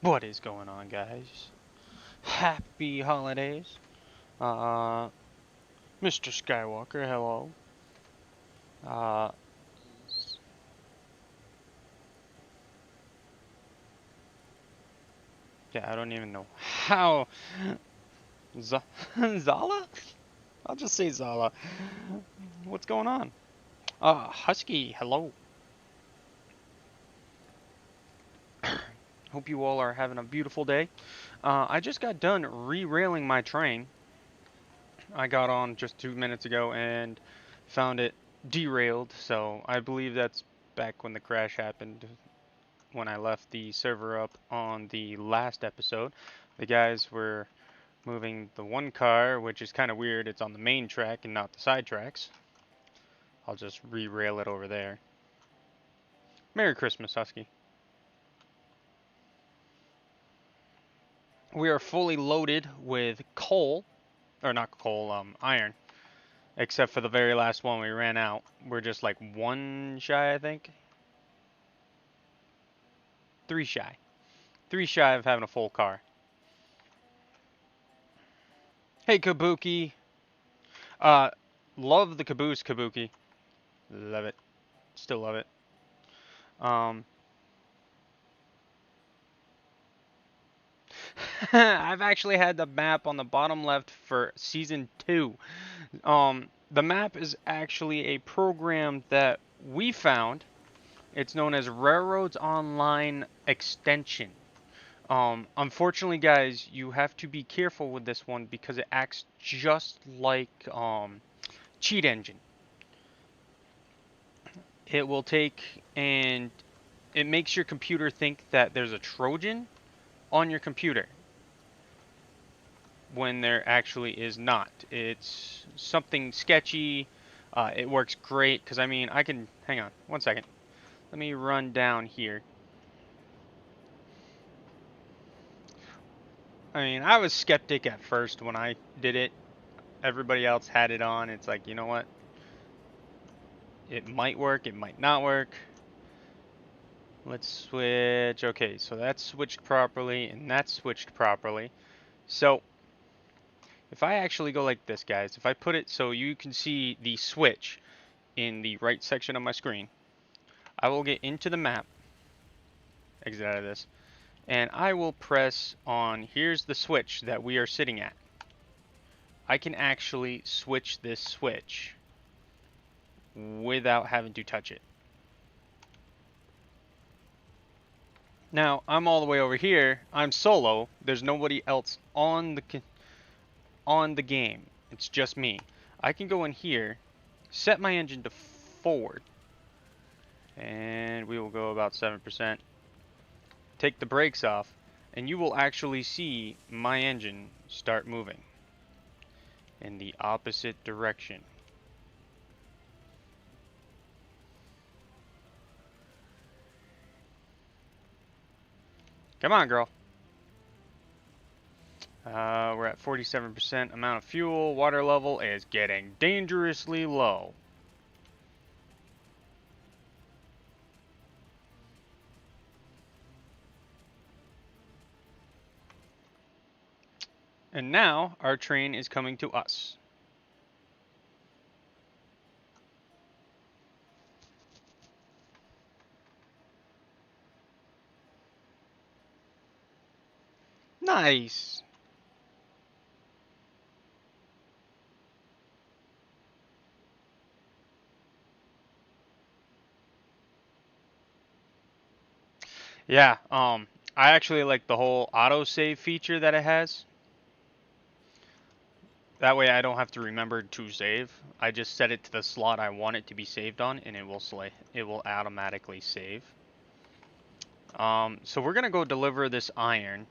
What is going on, guys? Happy holidays. Uh, Mr. Skywalker, hello. Uh, yeah, I don't even know how. Zala? I'll just say Zala. What's going on? Husky, hello. Hope you all are having a beautiful day. I just got done re-railing my train. I got on just 2 minutes ago and found it derailed, so I believe that's back when the crash happened. When I left the server up on the last episode, the guys were moving the one car, which is kind of weird. It's on the main track and not the side tracks. I'll just re-rail it over there. Merry Christmas, Husky. We are fully loaded with coal, or not coal, iron. Except for the very last one, we ran out. We're just like one shy, I think. Three shy. Three shy of having a full car. Hey, Kabuki. Uh, love the caboose, Kabuki. Love it. Still love it. Um, I've actually had the map on the bottom left for season 2. The map is actually a program that we found. It's known as Railroads Online Extension. Unfortunately, guys, you have to be careful with this one because it acts just like Cheat Engine. It will take and it makes your computer think that there's a Trojan on your computer when there actually is not. It's something sketchy. It works great because I mean I can hang on 1 second. Let me run down here. I mean I was skeptic at first when I did it. Everybody else had it on. It's like, you know what? It might work, it might not work. Let's switch. Okay, so that's switched properly and that's switched properly. So if I actually go like this, guys, if I put it so you can see the switch in the right section of my screen, I will get into the map, exit out of this, and I will press on, here's the switch that we are sitting at. I can actually switch this switch without having to touch it. Now, I'm all the way over here. I'm solo. There's nobody else on the game. It's just me. I can go in here, set my engine to forward, and we will go about 7%. Take the brakes off, and you will actually see my engine start moving in the opposite direction. Come on, girl. We're at 47% amount of fuel. Water level is getting dangerously low. And now our train is coming to us. Nice. Yeah, I actually like the whole autosave feature that it has. That way I don't have to remember to save. I just set it to the slot I want it to be saved on and it will automatically save. So we're gonna go deliver this iron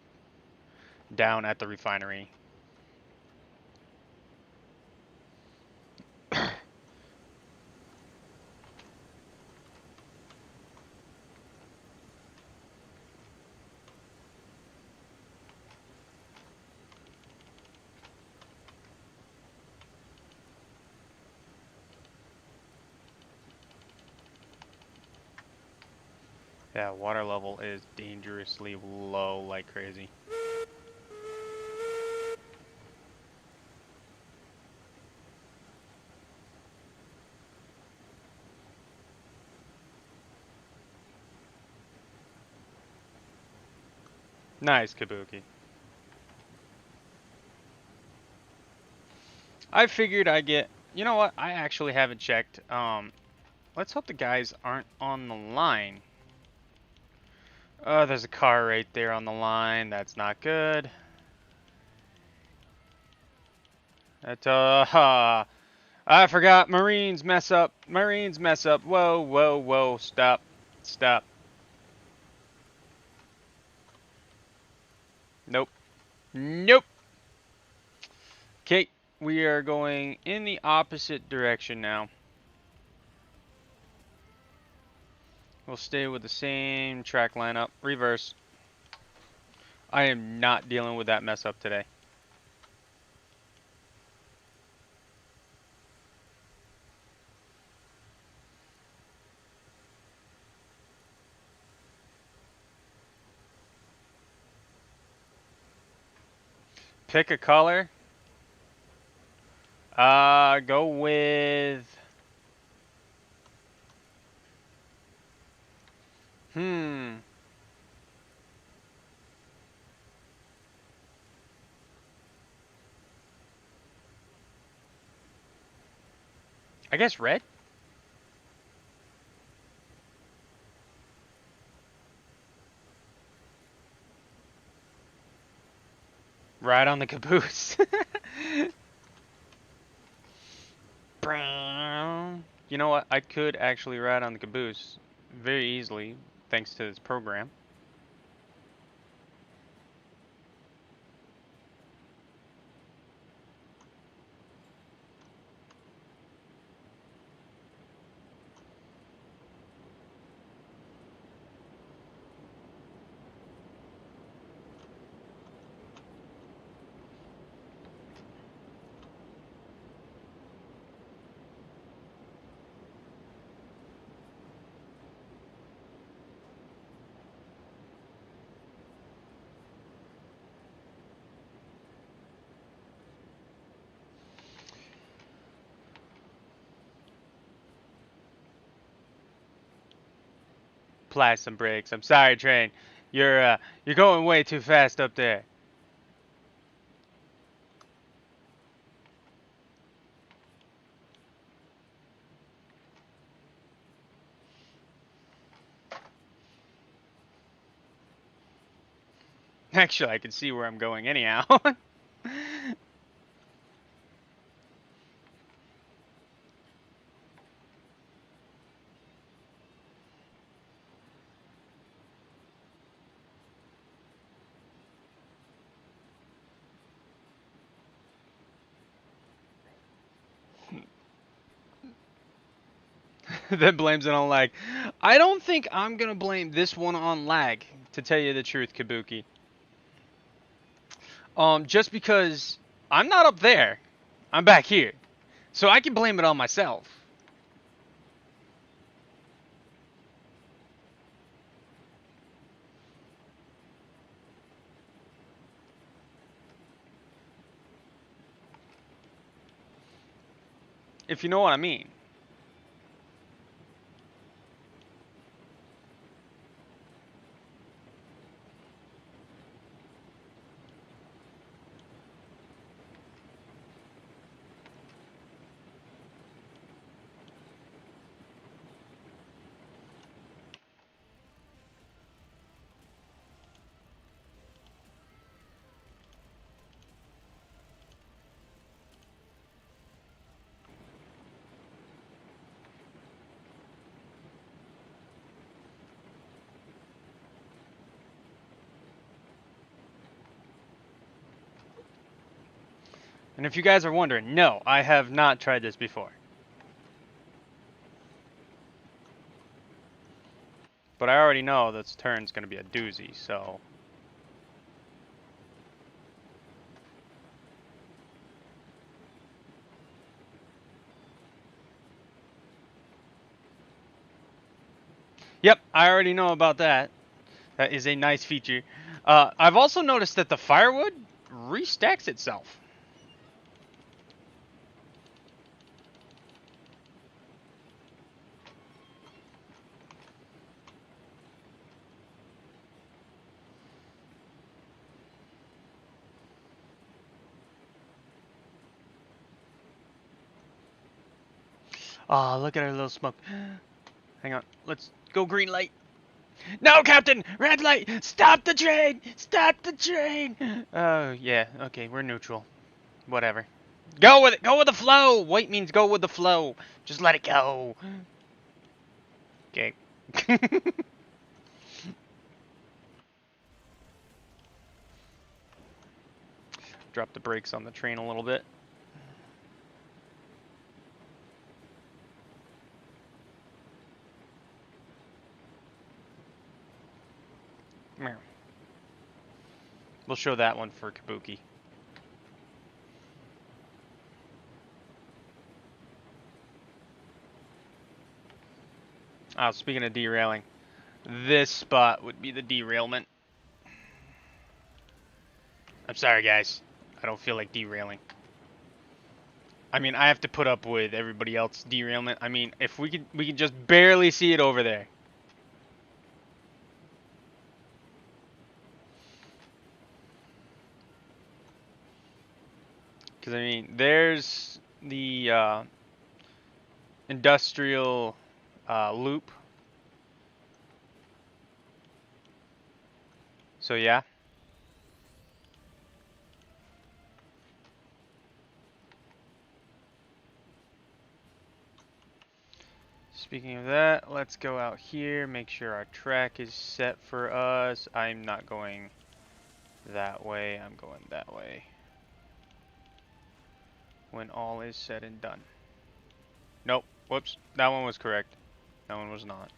down at the refinery. Yeah, water level is dangerously low like crazy. Nice, Kabuki. I figured I'd get... You know what? I actually haven't checked. Let's hope the guys aren't on the line. Oh, there's a car right there on the line. That's not good. That's, I forgot. Marines mess up. Marines mess up. Whoa, whoa, whoa. Stop. Stop. Nope. Nope. Okay, we are going in the opposite direction now. We'll stay with the same track lineup. Reverse. I am not dealing with that mess up today. Pick a color. Go with... I guess red? Ride on the caboose. Brown. You know what? I could actually ride on the caboose very easily, thanks to this program. Apply some brakes. I'm sorry, train. You're going way too fast up there. Actually, I can see where I'm going anyhow. That blames it on lag. I don't think I'm gonna blame this one on lag, to tell you the truth, Kabuki. Just because I'm not up there. I'm back here. So I can blame it on myself. If you know what I mean. And if you guys are wondering, no, I have not tried this before. But I already know this turn's going to be a doozy, so... Yep, I already know about that. That is a nice feature. I've also noticed that the firewood restacks itself. Oh, look at our little smoke. Hang on, let's go green light. No, Captain! Red light! Stop the train! Stop the train! Oh, yeah, okay, we're neutral. Whatever. Go with it! Go with the flow! White means go with the flow. Just let it go. Okay. Drop the brakes on the train a little bit. We'll show that one for Kabuki. Speaking of derailing, this spot would be the derailment. I'm sorry, guys. I don't feel like derailing. I mean, I have to put up with everybody else derailment. I mean, if we could just barely see it over there. Because, I mean, there's the industrial loop. So, yeah. Speaking of that, let's go out here, make sure our track is set for us. I'm not going that way, I'm going that way. When all is said and done. Nope, whoops, that one was correct. That one was not.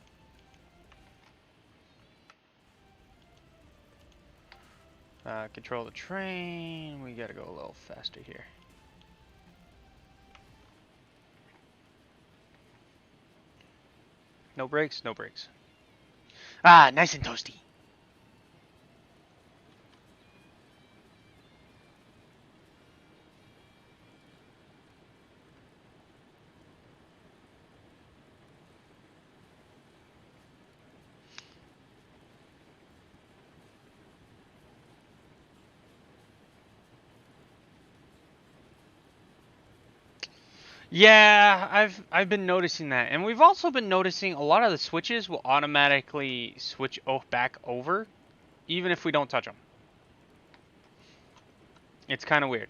Control the train, we gotta go a little faster here. No brakes, no brakes. Ah, nice and toasty. Yeah, I've been noticing that, and we've also been noticing a lot of the switches will automatically switch back over, even if we don't touch them. It's kind of weird.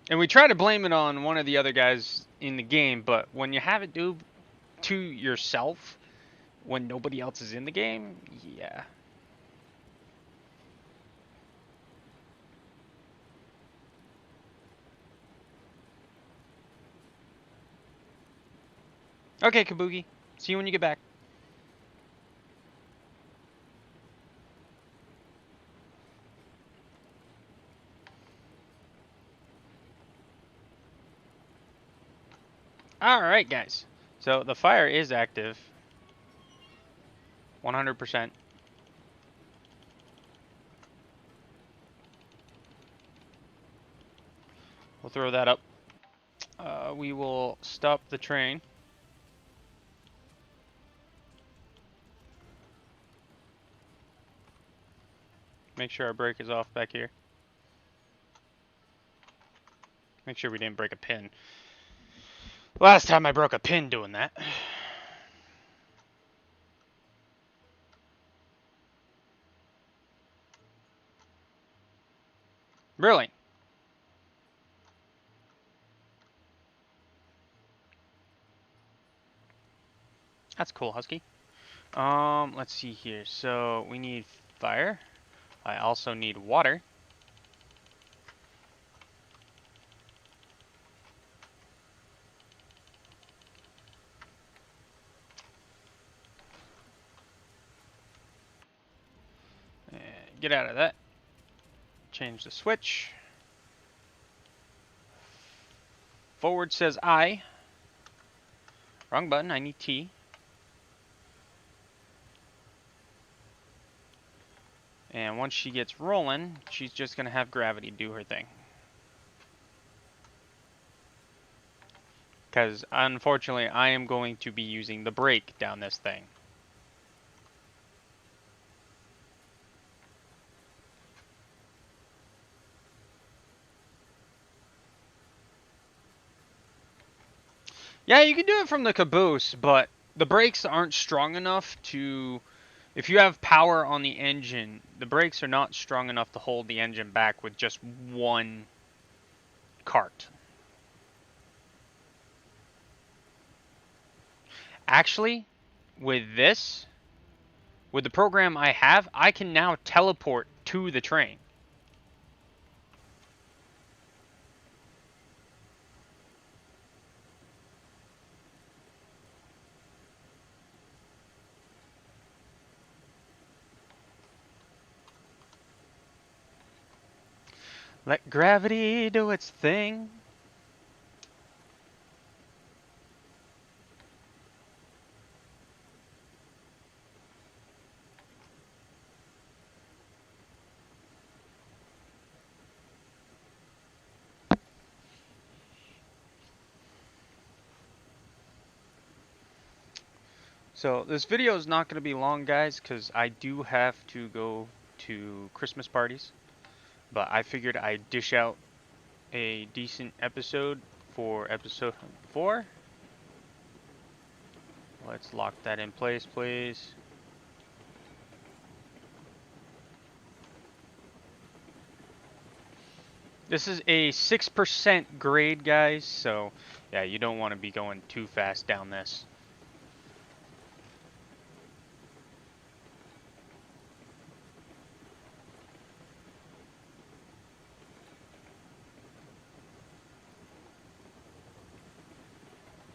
And we try to blame it on one of the other guys in the game, but when you have it do to yourself when nobody else is in the game, yeah. Okay, Kabuki. See you when you get back. Alright, guys. So the fire is active. 100%. We'll throw that up. We will stop the train. Make sure our brake is off back here. Make sure we didn't break a pin. Last time I broke a pin doing that. Really? That's cool, Husky. Let's see here. So we need fire. I also need water. Get out of that. Change the switch. Forward says I. Wrong button, I need T. And once she gets rolling, she's just going to have gravity do her thing. Because unfortunately, I am going to be using the brake down this thing. Yeah, you can do it from the caboose, but the brakes aren't strong enough to... If you have power on the engine, the brakes are not strong enough to hold the engine back with just one cart. Actually, with this, with the program I have, I can now teleport to the train. Let gravity do its thing. So this video is not going to be long, guys, because I do have to go to Christmas parties. But I figured I'd dish out a decent episode for episode 4. Let's lock that in place, please. This is a 6% grade, guys, so yeah, you don't want to be going too fast down this.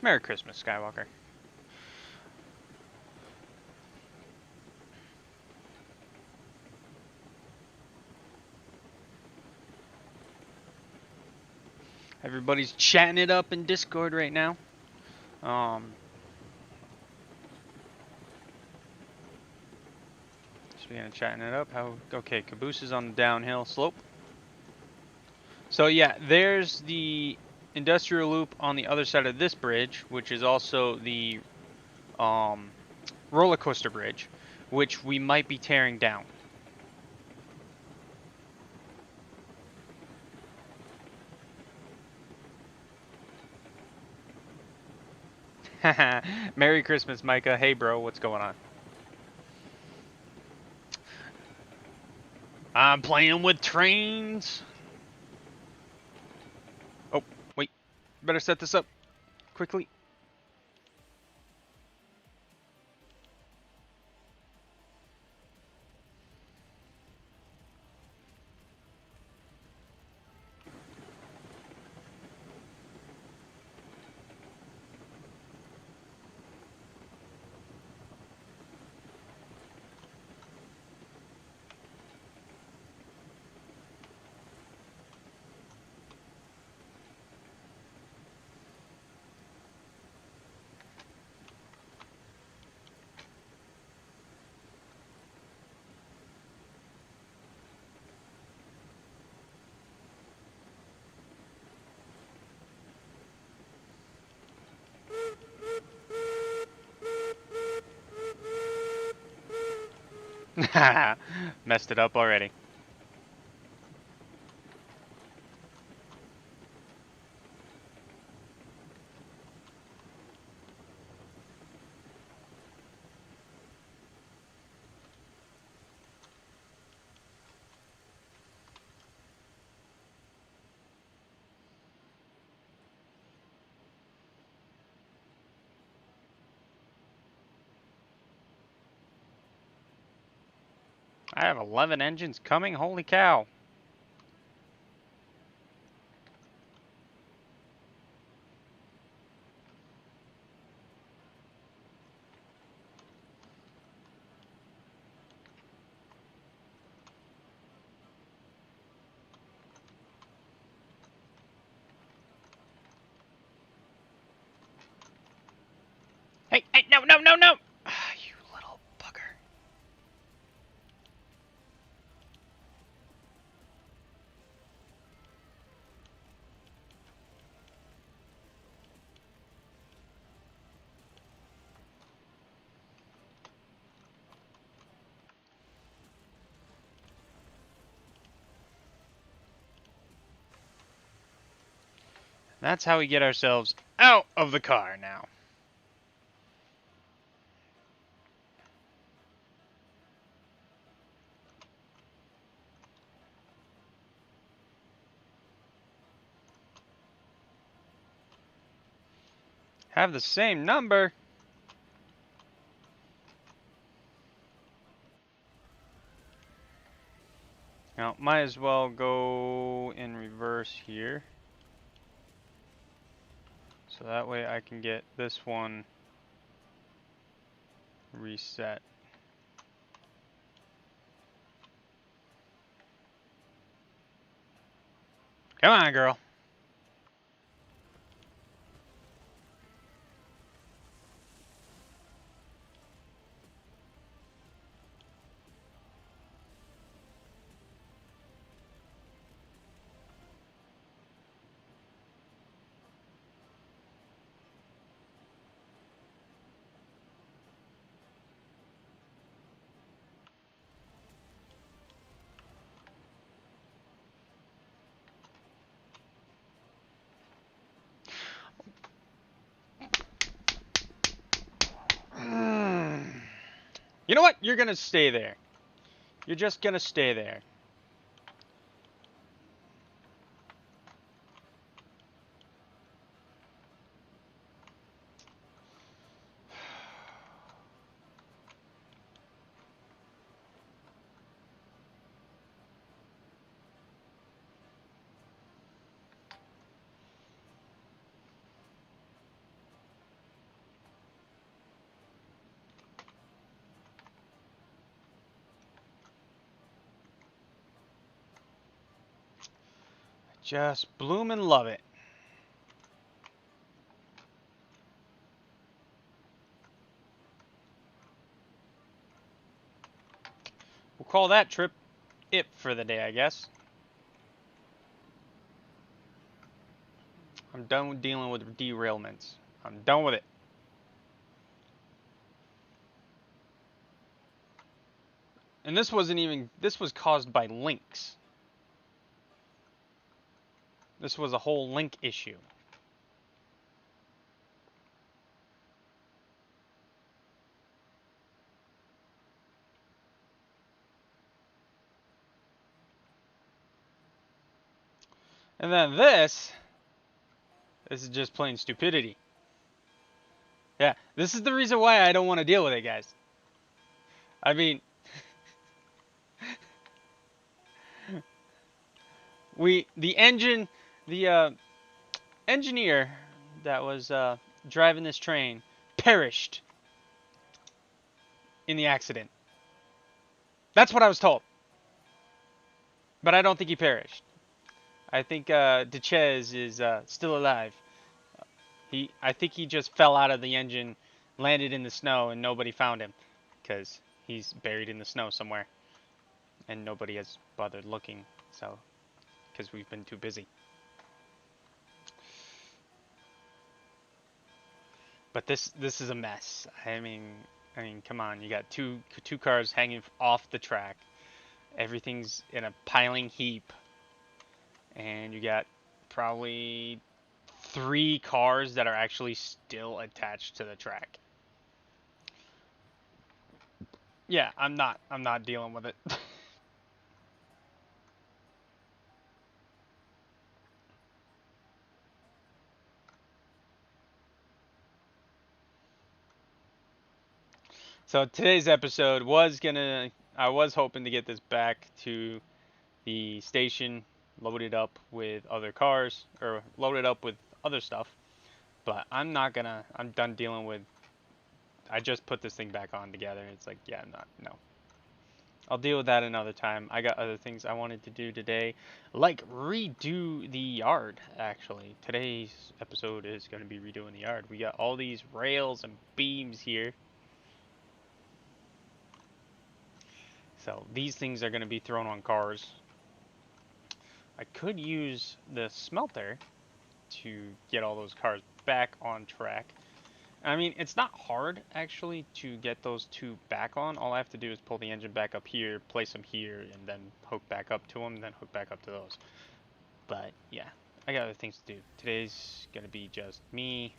Merry Christmas, Skywalker. Everybody's chatting it up in Discord right now. Speaking of chatting it up, okay, caboose is on the downhill slope. So yeah, there's the industrial loop on the other side of this bridge, which is also the roller coaster bridge, which we might be tearing down. Merry Christmas, Micah. Hey, bro, what's going on? I'm playing with trains. Oh, wait. Better set this up quickly. Messed it up already. I have 11 engines coming. Holy cow. no, no! Ah, you little bugger. That's how we get ourselves out of the car now. Have the same number. Now, might as well go in reverse here. So that way I can get this one reset. Come on, girl. You know what? You're gonna stay there. You're just gonna stay there. Just bloom and love it. We'll call that trip it for the day, I guess. I'm done with dealing with derailments. I'm done with it. And this wasn't even, this was caused by links. This was a whole link issue. And then this is just plain stupidity. Yeah, this is the reason why I don't want to deal with it, guys. I mean, the engineer that was driving this train perished in the accident. That's what I was told. But I don't think he perished. I think DeChez is still alive. I think he just fell out of the engine, landed in the snow, and nobody found him. Because he's buried in the snow somewhere. And nobody has bothered looking, so... Because we've been too busy. But this is a mess. I mean, come on. You got two cars hanging off the track. Everything's in a piling heap. And you got probably 3 cars that are actually still attached to the track. Yeah, I'm not dealing with it. So today's episode I was hoping to get this back to the station, loaded up with other cars, or loaded up with other stuff. But I'm done dealing with, I just put this thing back on together. It's like, yeah, no. I'll deal with that another time. I got other things I wanted to do today, like redo the yard, actually. Today's episode is going to be redoing the yard. We got all these rails and beams here. So these things are going to be thrown on cars. I could use the smelter to get all those cars back on track. I mean, it's not hard actually to get those two back on. All I have to do is pull the engine back up here, place them here, and then hook back up to them, then hook back up to those. But yeah, I got other things to do. Today's gonna be just me,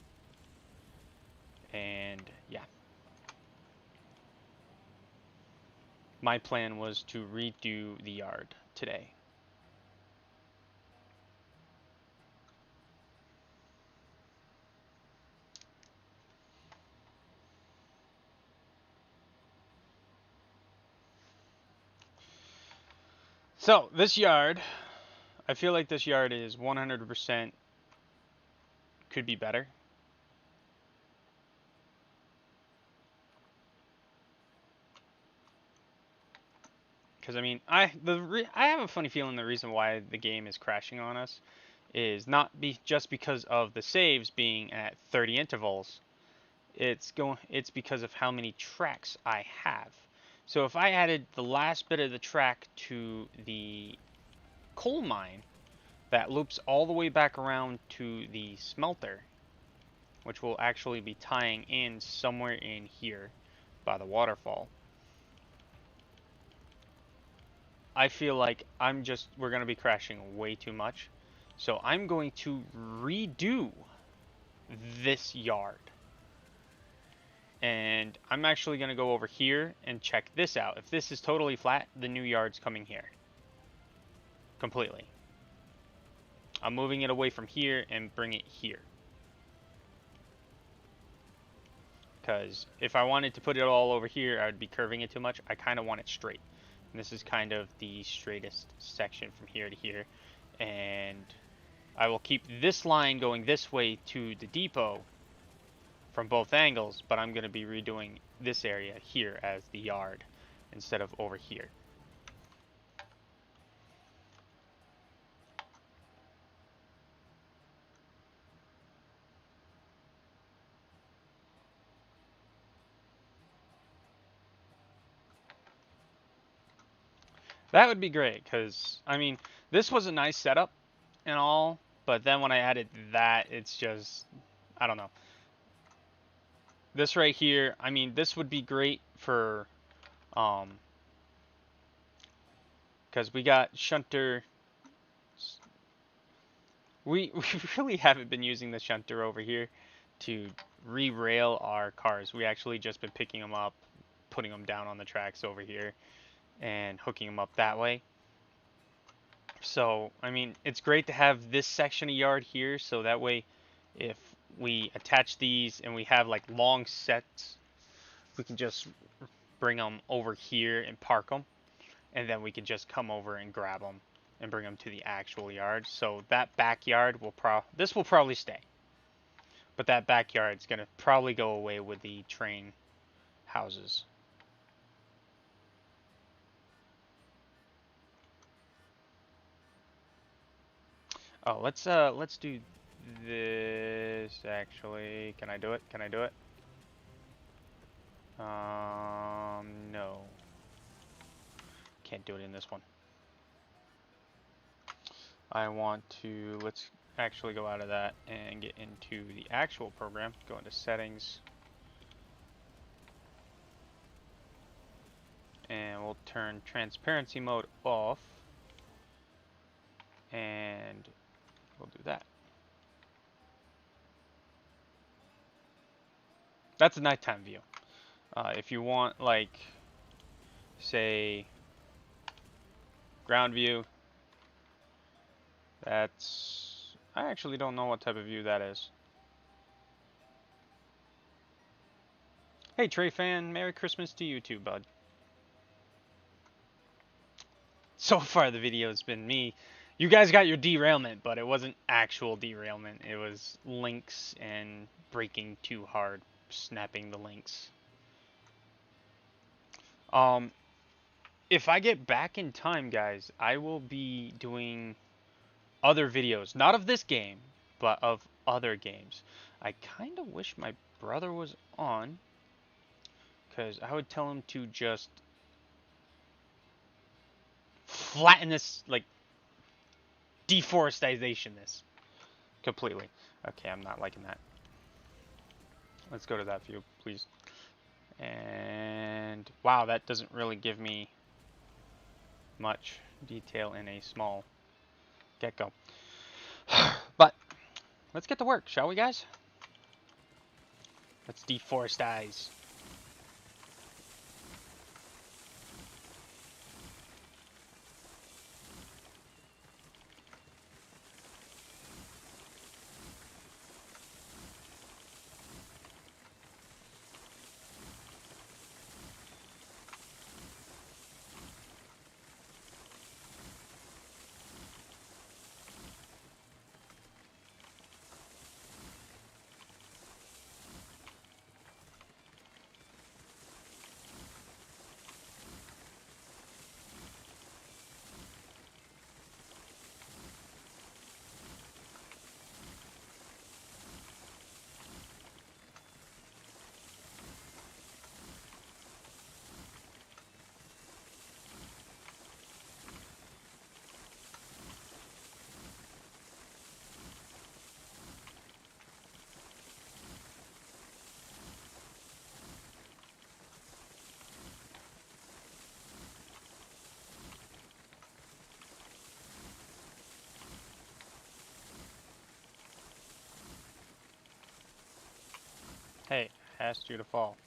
and yeah. My plan was to redo the yard today. So this yard, I feel like this yard is 100% could be better. Because I mean, I have a funny feeling the reason why the game is crashing on us is not just because of the saves being at 30 intervals. It's because of how many tracks I have. So if I added the last bit of the track to the coal mine that loops all the way back around to the smelter, which will actually be tying in somewhere in here by the waterfall. I feel like we're going to be crashing way too much. So I'm going to redo this yard. And I'm actually going to go over here and check this out. If this is totally flat, the new yard's coming here. Completely. I'm moving it away from here and bring it here. Because if I wanted to put it all over here, I would be curving it too much. I kind of want it straight. And this is kind of the straightest section from here to here. And I will keep this line going this way to the depot from both angles, but I'm going to be redoing this area here as the yard instead of over here. That would be great, because, I mean, this was a nice setup and all, but then when I added that, it's just, I don't know. This right here, I mean, this would be great for, because we got shunter. We really haven't been using the shunter over here to re-rail our cars. We actually just been picking them up, putting them down on the tracks over here, and hooking them up that way. So, I mean, it's great to have this section of yard here, so that way if we attach these and we have like long sets, we can just bring them over here and park them, and then we can just come over and grab them and bring them to the actual yard. So that backyard this will probably stay, but that backyard's gonna probably go away with the train houses. Oh, let's do this actually. Can I do it? Can I do it? No. Can't do it in this one. I want to, let's actually go out of that and get into the actual program. Go into settings. And we'll turn transparency mode off. And we'll do that. That's a nighttime view. If you want, like, say, ground view, that's, I actually don't know what type of view that is. Hey, Trey fan, Merry Christmas to you too, bud. So far, the video has been me. You guys got your derailment, but it wasn't actual derailment. It was links and braking too hard, snapping the links. If I get back in time, guys, I will be doing other videos. Not of this game, but of other games. I kind of wish my brother was on, because I would tell him to just flatten this, like, deforestation this completely. Okay, I'm not liking that. Let's go to that view, please. And wow, that doesn't really give me much detail in a small gecko. But let's get to work, shall we, guys? Let's deforestize. Hey, asked you to fall.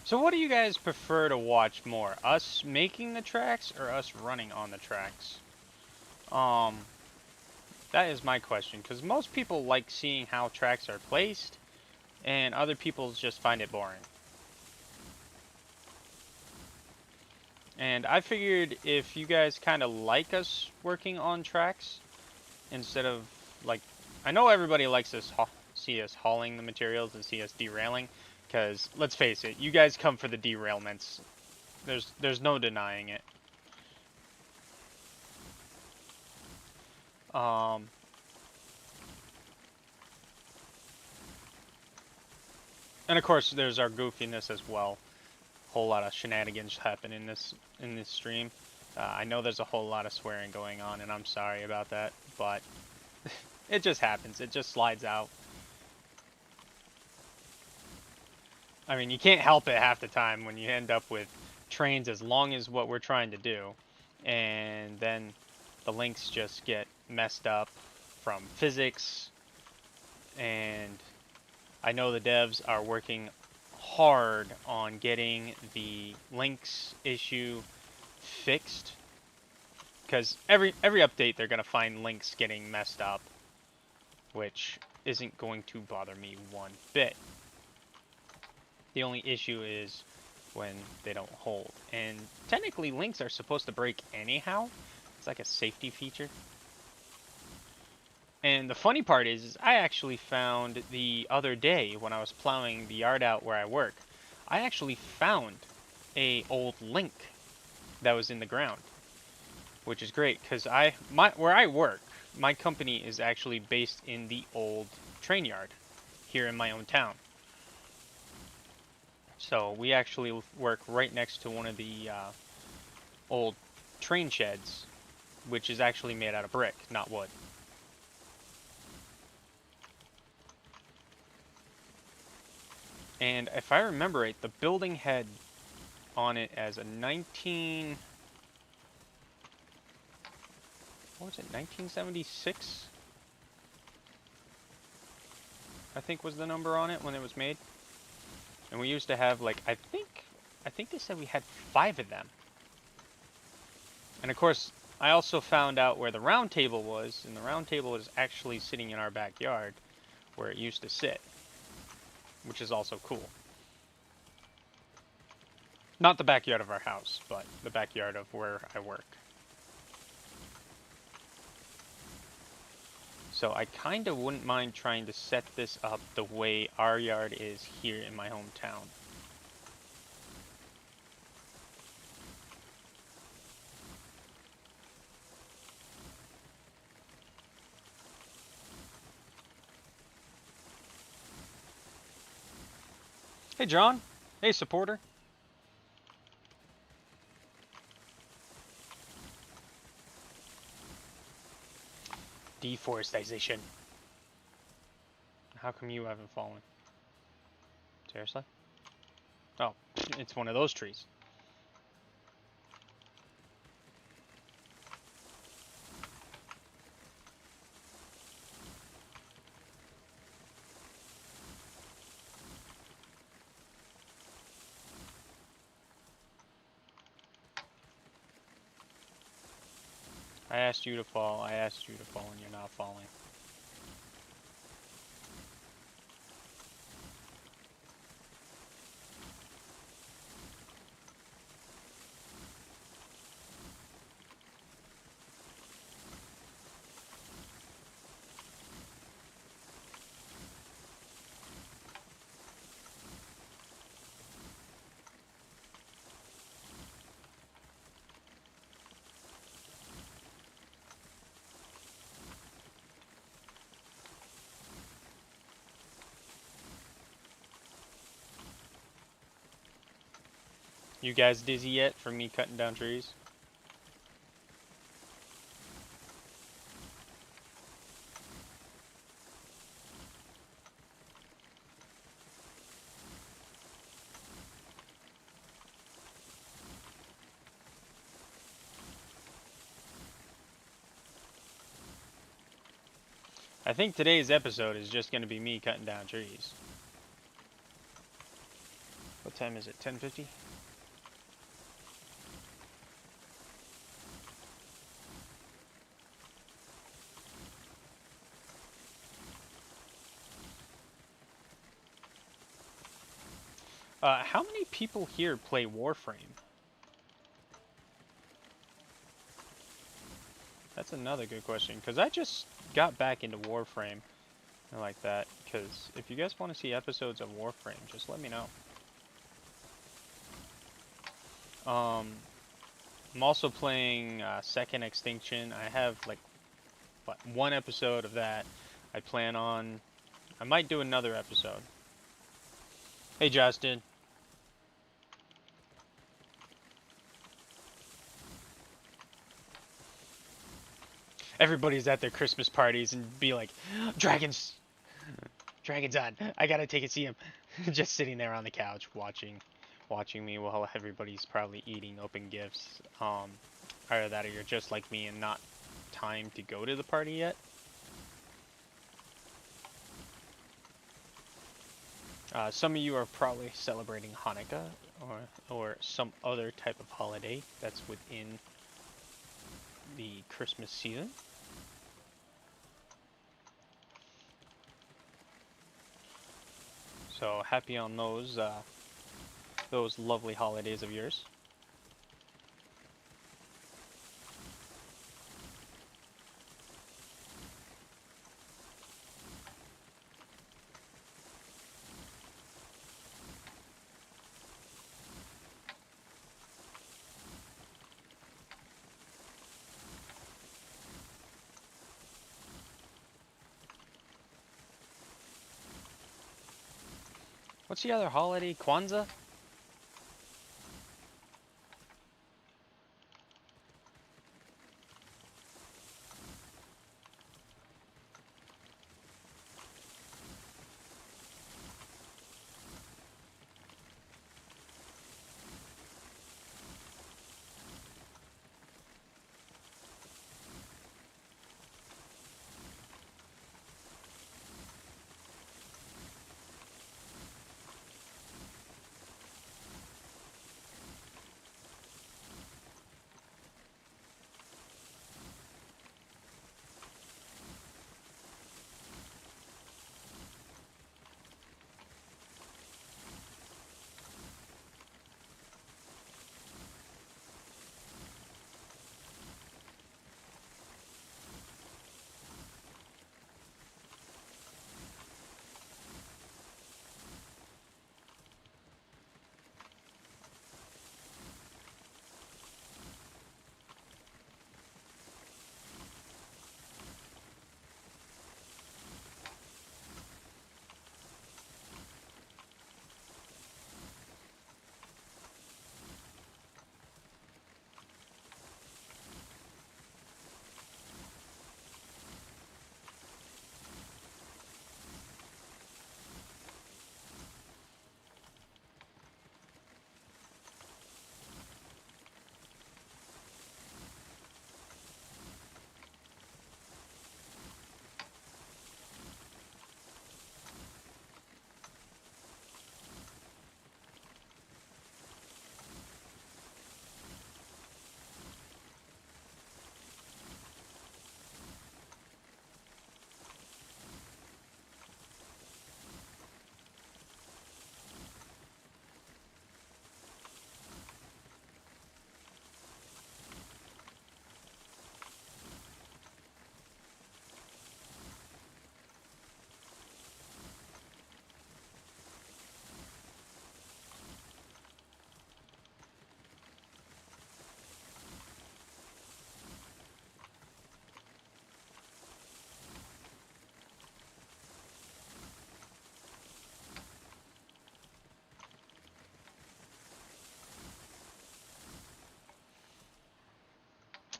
So what do you guys prefer to watch more? Us making the tracks or us running on the tracks? Um, that is my question, because most people like seeing how tracks are placed, and other people just find it boring. And I figured if you guys kind of like us working on tracks, instead of, like, I know everybody likes us see us hauling the materials and see us derailing, because let's face it, you guys come for the derailments. There's no denying it. Um, and of course, there's our goofiness as well. Whole lot of shenanigans happen in this stream. I know there's a whole lot of swearing going on, and I'm sorry about that, but it just happens. It just slides out. I mean, you can't help it half the time when you end up with trains as long as what we're trying to do, and then the links just get messed up from physics, and I know the devs are working hard on getting the links issue fixed, because every update they're going to find links getting messed up, which isn't going to bother me one bit. The only issue is when they don't hold. And technically links are supposed to break anyhow. It's like a safety feature. And the funny part is I actually found the other day when I was plowing the yard out where I work, I actually found a old link that was in the ground, which is great because where I work, my company is actually based in the old train yard here in my own town. So we actually work right next to one of the old train sheds, which is actually made out of brick, not wood. And if I remember right, the building had on it as a 1976? I think was the number on it when it was made. And we used to have like, I think they said we had 5 of them. And of course, I also found out where the round table was, and the round table is actually sitting in our backyard where it used to sit, which is also cool. Not the backyard of our house, but the backyard of where I work. So I kind of wouldn't mind trying to set this up the way our yard is here in my hometown. Hey, John. Hey, supporter. Deforestation. How come you haven't fallen? Seriously? Oh, it's one of those trees. I asked you to fall, I asked you to fall, and you're not falling. You guys dizzy yet from me cutting down trees? I think today's episode is just going to be me cutting down trees. What time is it? 10:50? How many people here play Warframe? That's another good question, because I just got back into Warframe. I like that, because if you guys want to see episodes of Warframe, just let me know. I'm also playing Second Extinction. I have like, what, 1 episode of that. I might do another episode. Hey Justin. Everybody's at their Christmas parties and be like, Dragons on. I gotta take and see him. Just sitting there on the couch watching me while everybody's probably eating open gifts. Either that or you're just like me and not time to go to the party yet. Some of you are probably celebrating Hanukkah or some other type of holiday that's within the Christmas season. So happy on those lovely holidays of yours. What's the other holiday? Kwanzaa?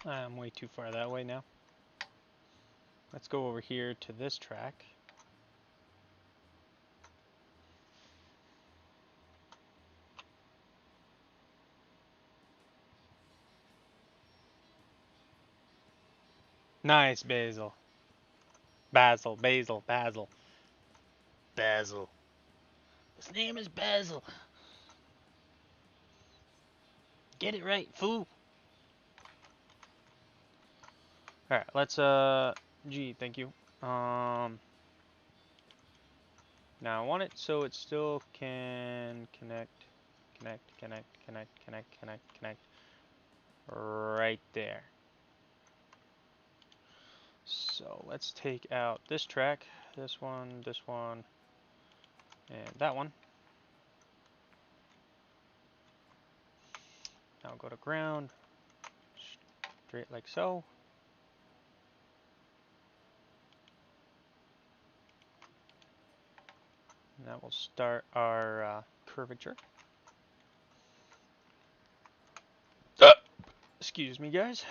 I'm way too far that way now. Let's go over here to this track. Nice, Basil. Basil, Basil, Basil. Basil. His name is Basil. Get it right, fool. Alright, let's, G, thank you. Now I want it so it still can connect, connect. Right there. So let's take out this track, this one, and that one. Now go to ground, straight like so. And that will start our curvature. Excuse me, guys.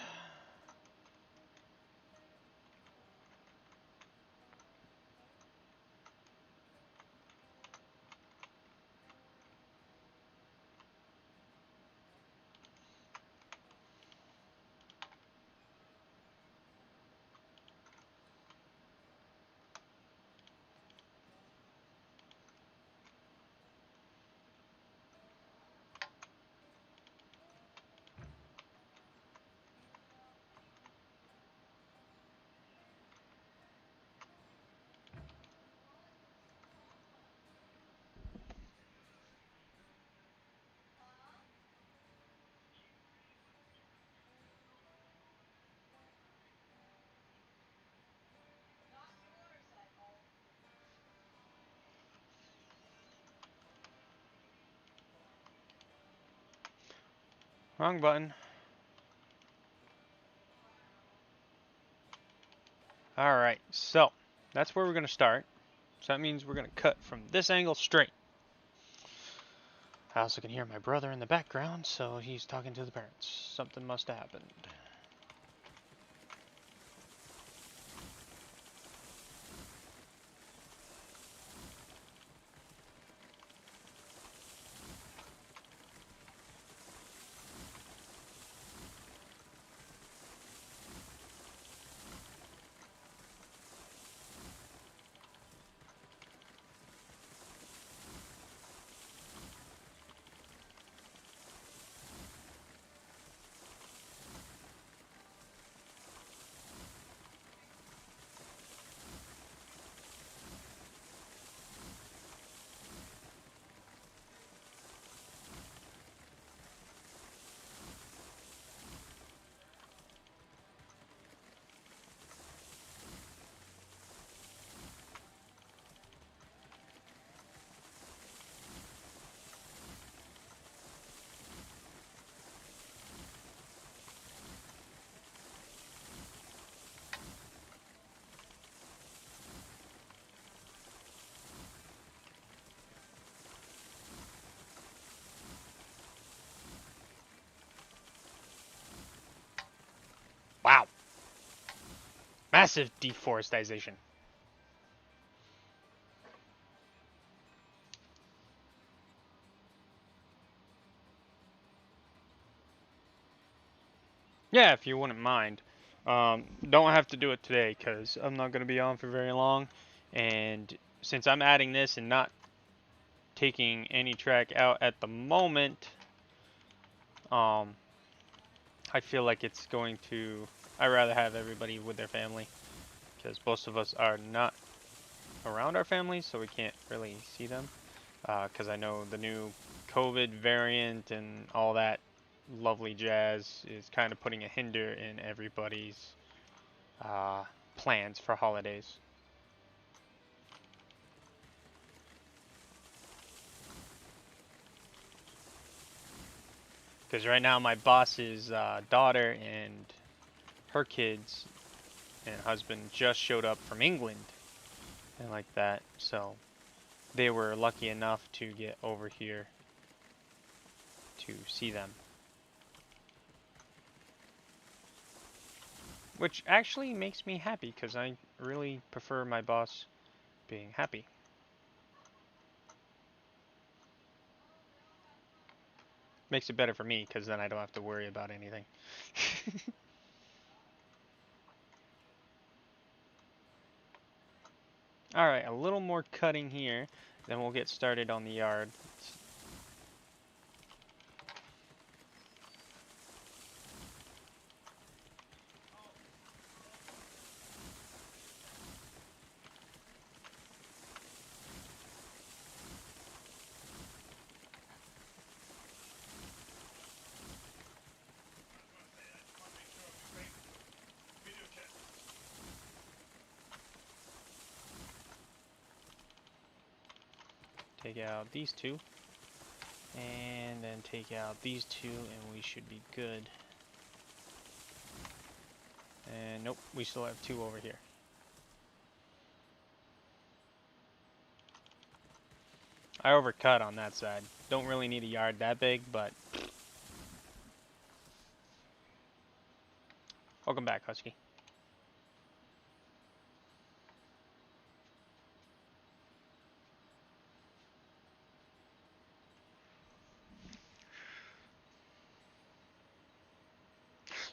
Wrong button. Alright, so that's where we're going to start. So that means we're going to cut from this angle straight. I also can hear my brother in the background, so he's talking to the parents. Something must have happened. Wow! Massive deforestation. Yeah, if you wouldn't mind. Don't have to do it today because I'm not going to be on for very long. And since I'm adding this and not taking any track out at the moment, um, I feel like it's going to. I'd rather have everybody with their family because most of us are not around our families, so we can't really see them. Because I know the new COVID variant and all that lovely jazz is kind of putting a hinder in everybody's uh, plans for holidays. Because right now my boss's daughter and her kids and husband just showed up from England and like that, so they were lucky enough to get over here to see them. Which actually makes me happy because I really prefer my boss being happy. Makes it better for me because then I don't have to worry about anything. Alright, a little more cutting here, then we'll get started on the yard. Take out these two, and then take out these two, and we should be good. And nope, we still have two over here. I overcut on that side. Don't really need a yard that big, but... Welcome back, Husky.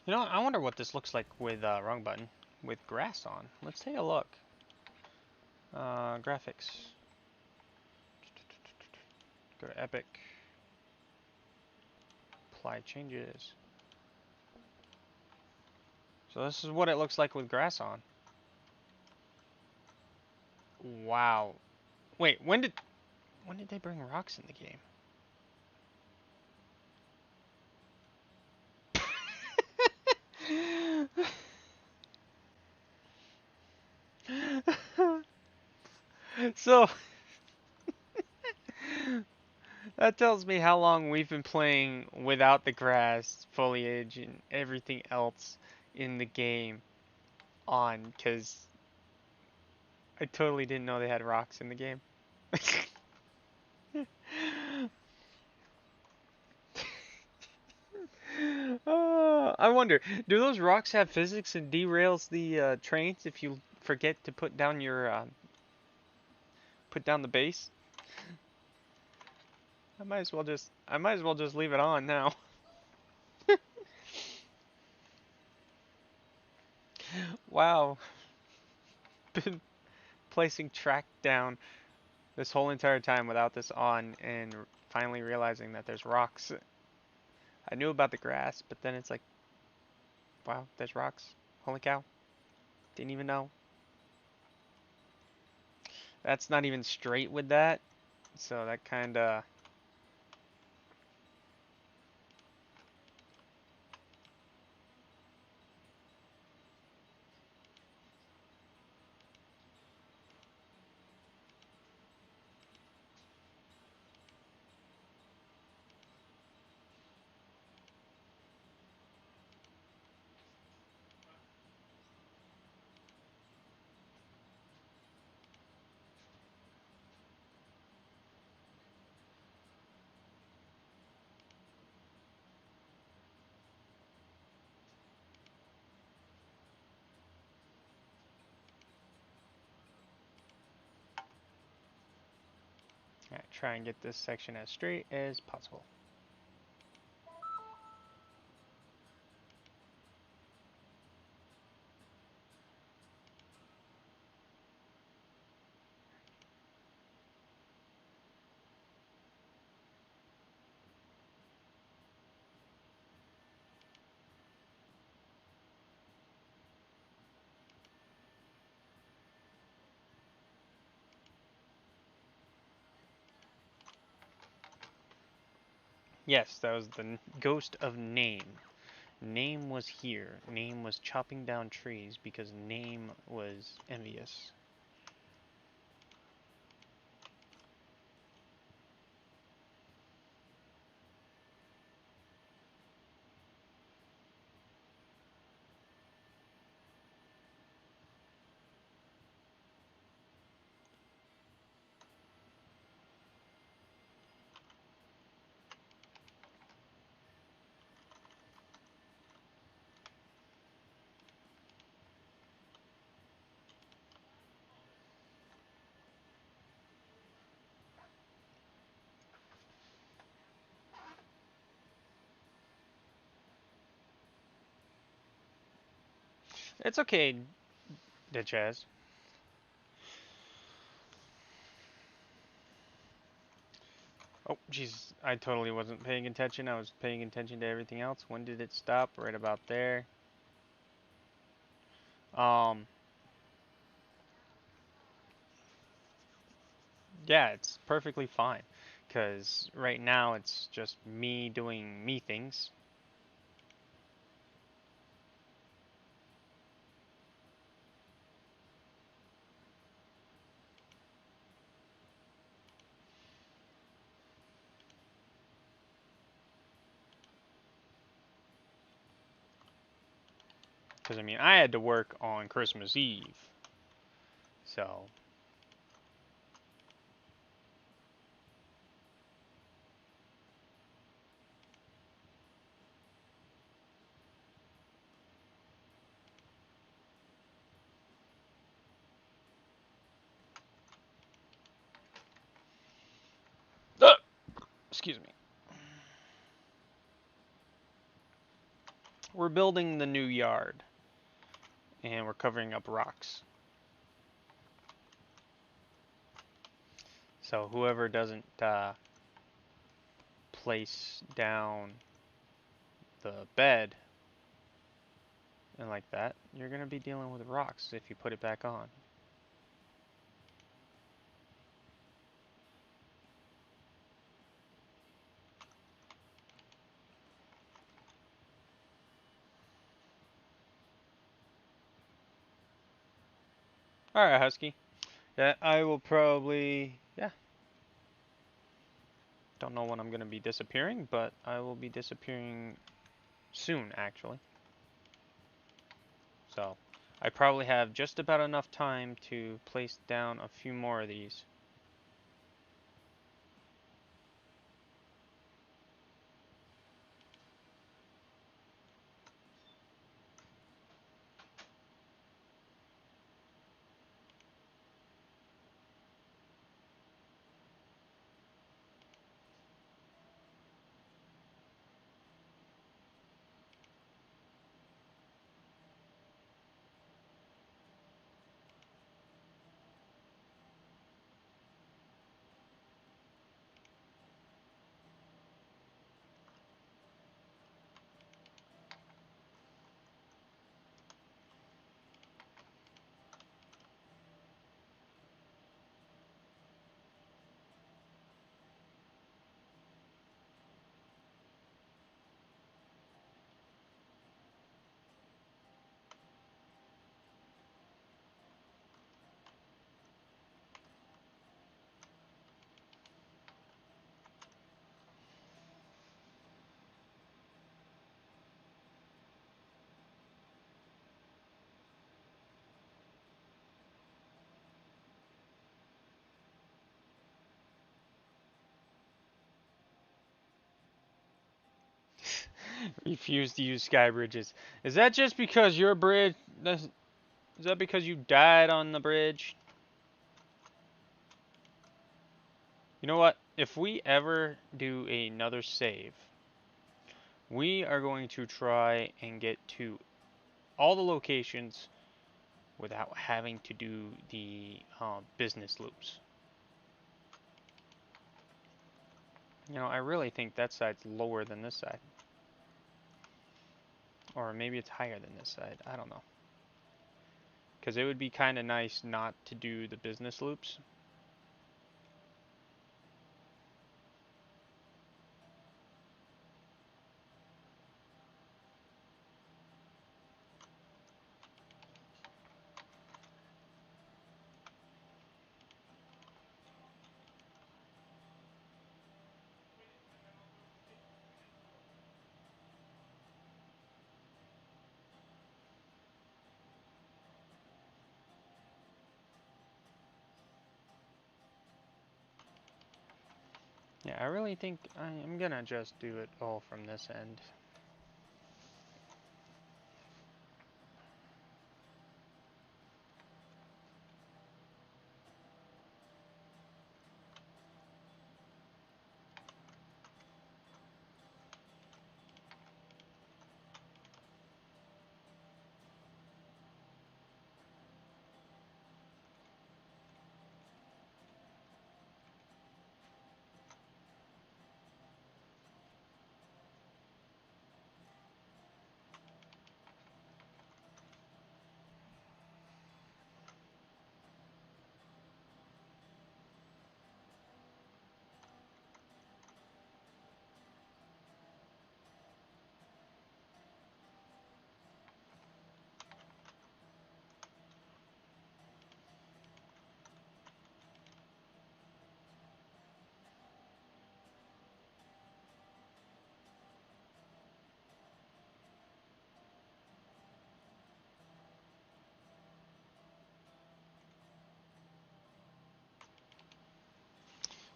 You know, I wonder what this looks like with, wrong button, with grass on. Let's take a look. Graphics. Go to Epic. Apply changes. So this is what it looks like with grass on. Wow. Wait, when did they bring rocks in the game? So that tells me how long we've been playing without the grass, foliage, and everything else in the game on, because I totally didn't know they had rocks in the game. I wonder, do those rocks have physics and derails the trains if you forget to put down your put down the base? I might as well just leave it on now. Wow, been placing track down this whole entire time without this on, and finally realizing that there's rocks. I knew about the grass, but then it's like, wow, there's rocks. Holy cow, didn't even know. That's not even straight with that, so that kinda. Alright, try and get this section as straight as possible. Yes, that was the ghost of Name. Name was here. Name was chopping down trees because Name was envious. It's okay, Ditchaz. Oh, jeez, I totally wasn't paying attention. I was paying attention to everything else. When did it stop? Right about there. Um, yeah, it's perfectly fine. Because right now it's just me doing me things. Because, I mean, I had to work on Christmas Eve. So, excuse me. We're building the new yard. And we're covering up rocks. So whoever doesn't place down the bed and like that, you're going to be dealing with rocks if you put it back on. Alright, Husky. Yeah, I will probably, yeah. Don't know when I'm going to be disappearing, but I will be disappearing soon, actually. So, I probably have just about enough time to place down a few more of these. Refuse to use sky bridges. Is that just because your bridge? Is that because you died on the bridge? You know what? If we ever do another save, we are going to try and get to all the locations without having to do the business loops. You know, I really think that side's lower than this side. Or maybe it's higher than this side. I don't know. Because it would be kind of nice not to do the business loops. Yeah, I really think I'm gonna just do it all from this end.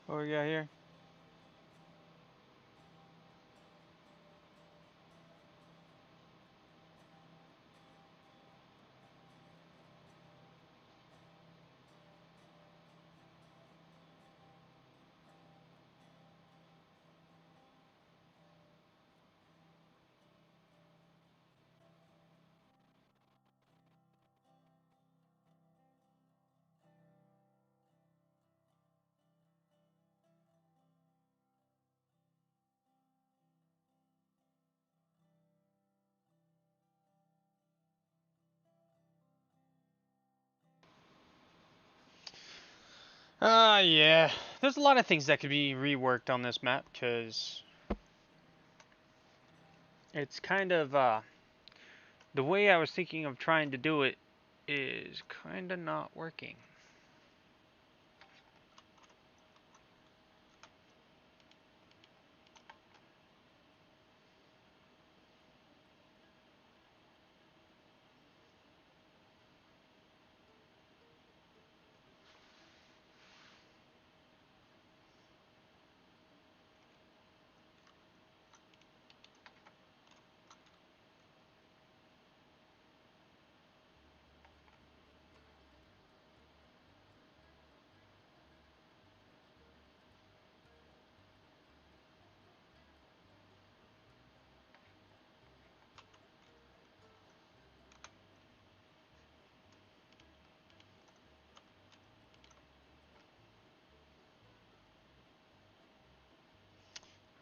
What we got here? Yeah. There's a lot of things that could be reworked on this map, because it's kind of, the way I was thinking of trying to do it is kind of not working.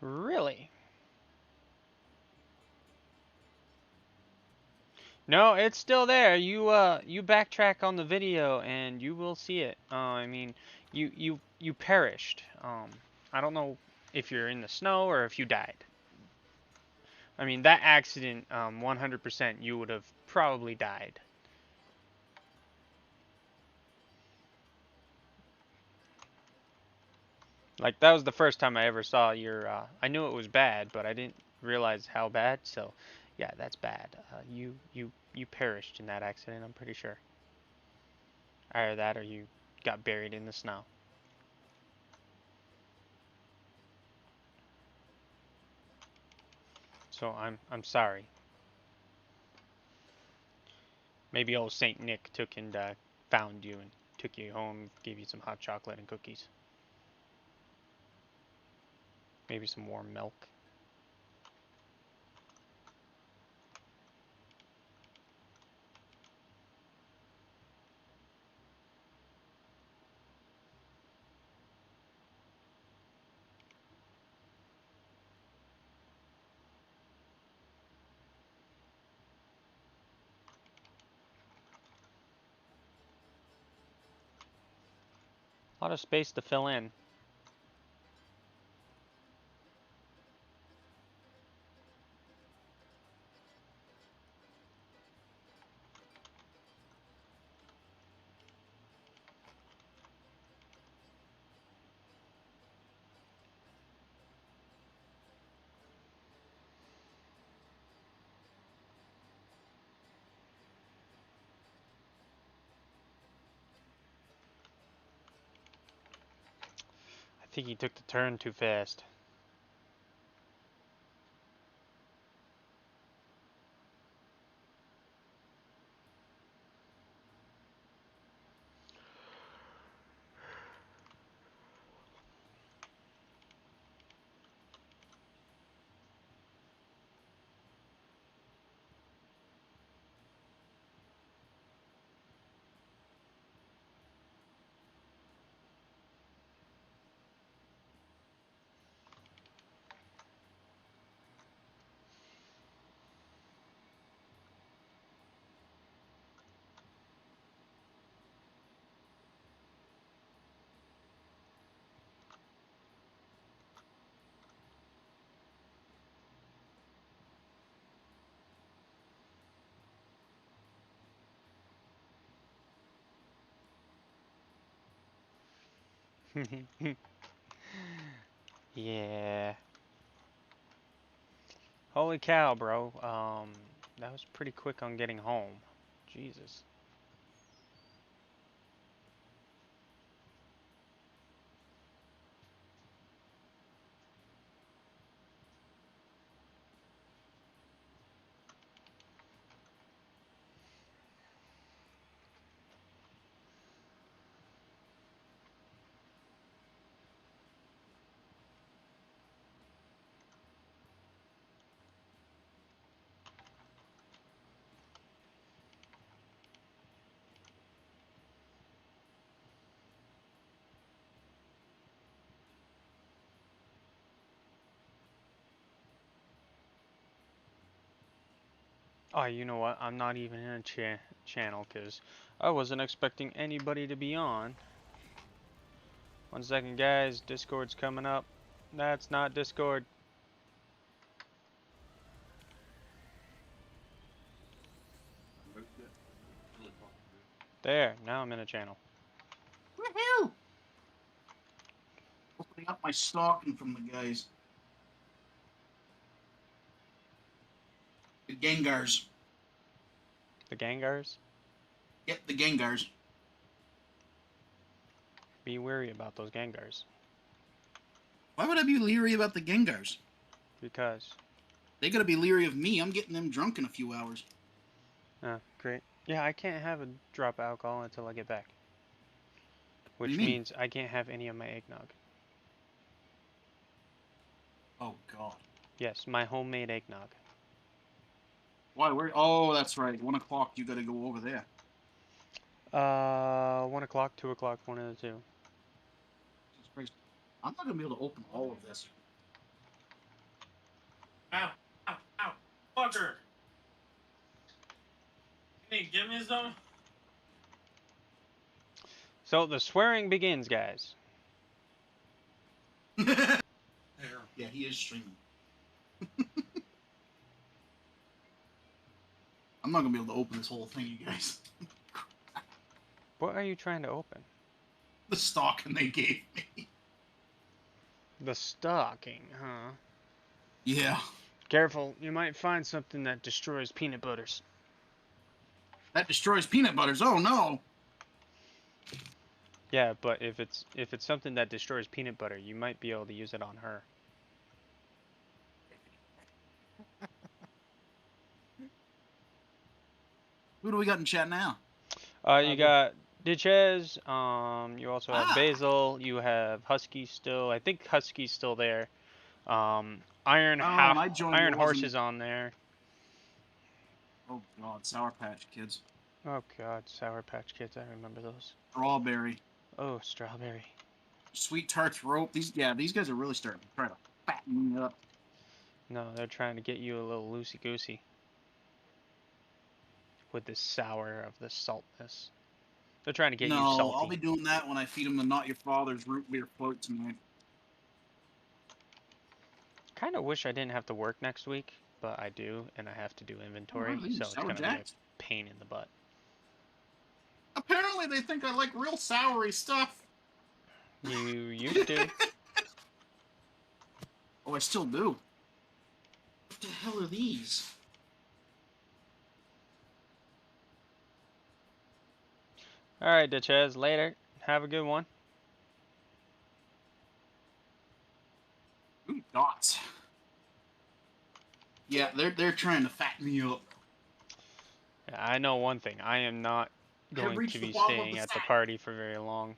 Really? No, it's still there. You backtrack on the video and you will see it. I mean, you perished. I don't know if you're in the snow or if you died. I mean, that accident, 100% you would have probably died. Like, that was the first time I ever saw your, I knew it was bad, but I didn't realize how bad, so, yeah, that's bad. You perished in that accident, I'm pretty sure. Either that or you got buried in the snow. So I'm sorry. Maybe old Saint Nick took and found you and took you home, gave you some hot chocolate and cookies. Maybe some warm milk. A lot of space to fill in. I think he took the turn too fast. Yeah. Holy cow, bro. That was pretty quick on getting home. Jesus. Oh, you know what? I'm not even in a channel because I wasn't expecting anybody to be on. 1 second, guys. Discord's coming up. That's not Discord. There. Now I'm in a channel. Woohoo! Opening up my stocking from the guys. The Gengars. The Gangars? Yep, the Gengars. Be wary about those Gangars. Why would I be leery about the Gengars? Because. They gotta be leery of me. I'm getting them drunk in a few hours. Great. Yeah, I can't have a drop of alcohol until I get back. What do Which you mean? means I can't have any of my eggnog. Oh, God. Yes, my homemade eggnog. Why? Where? Oh, that's right. 1 o'clock, you gotta go over there. 1 o'clock, 2 o'clock, one of the two. Jesus Christ. I'm not gonna be able to open all of this. Ow, ow, ow, fucker! Can you give me some? So the swearing begins, guys. Yeah, he is streaming. I'm not gonna be able to open this whole thing, you guys. What are you trying to open? The stocking they gave me. The stocking, huh? Yeah. Careful, you might find something that destroys peanut butters. That destroys peanut butters. Oh, no. Yeah, but if it's something that destroys peanut butter, you might be able to use it on her. Who do we got in chat now? You got Ditches. You also have Ah. Basil. You have Husky still. I think Husky's still there. Iron Oh, when I joined, Iron it Horse wasn't... is on there. Oh God, Sour Patch Kids. Oh God, Sour Patch Kids. I remember those. Strawberry. Oh, Strawberry. Sweet Tarts Rope. These guys are really starting to try to fatten me up. No, they're trying to get you a little loosey goosey with this sour of the saltness. They're trying to get you No, salty. I'll be doing that when I feed them the Not Your Father's root beer float tonight. Kind of wish I didn't have to work next week, but I do, and I have to do inventory, Oh, these so it's Sour gonna be a Jacks. pain in the butt. Apparently, they think I like real soury stuff. You used to. Oh, I still do. What the hell are these? All right, Ditches. Later. Have a good one. Ooh, dots. Yeah, they're trying to fatten me up. Yeah, I know one thing. I am not going to be staying at the party for very long.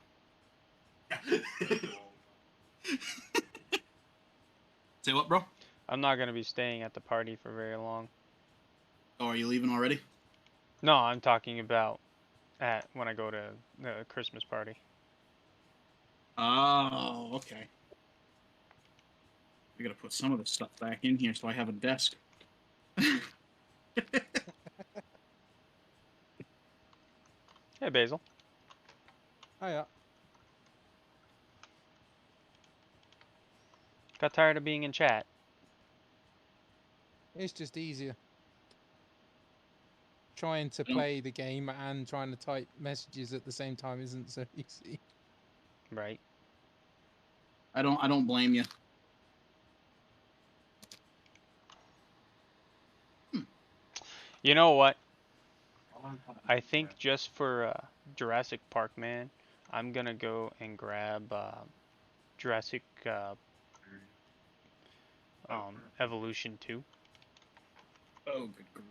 Say what, bro? I'm not going to be staying at the party for very long. Oh, are you leaving already? No, I'm talking about when I go to the Christmas party. Oh, okay. I gotta put some of the stuff back in here so I have a desk. Hey, Basil. Hiya. Got tired of being in chat. It's just easier. Trying to play the game and trying to type messages at the same time isn't so easy. Right. I don't blame you. You know what? I think just for Jurassic Park, man, I'm gonna go and grab Jurassic Evolution 2. Oh, good grief.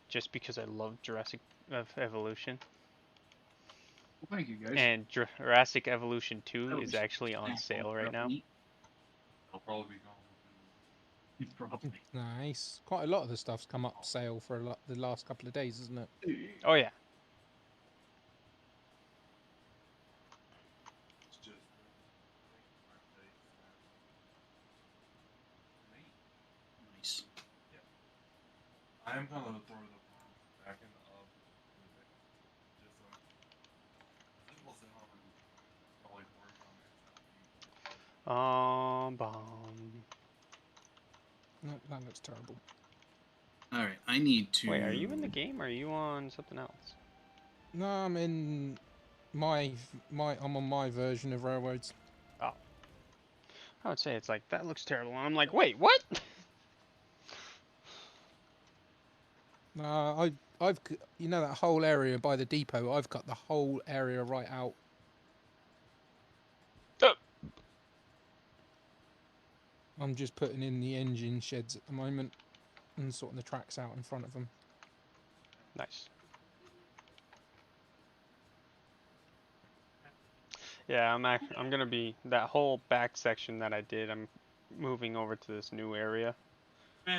Just because I love Jurassic Evolution. Well, thank you, guys. And Jurassic Evolution 2 is actually on sale right now. I'll probably be gone. Probably. Nice. Quite a lot of the stuff's come up sale for the last couple of days, isn't it? Oh yeah. It's just Nice. I am gonna throw the bomb back in the oven. Just so this will sit on and probably work on it. Bomb. No, that looks terrible. All right, I need to. Wait, are you in the game or are you on something else? No, I'm in I'm on my version of Railroads. Oh. I would say it's like, that looks terrible. And I'm like, wait, what? I've you know that whole area by the depot. I've cut the whole area right out. I'm just putting in the engine sheds at the moment and sorting the tracks out in front of them. Nice. Yeah, I'm gonna be, that whole back section that I did, I'm moving over to this new area,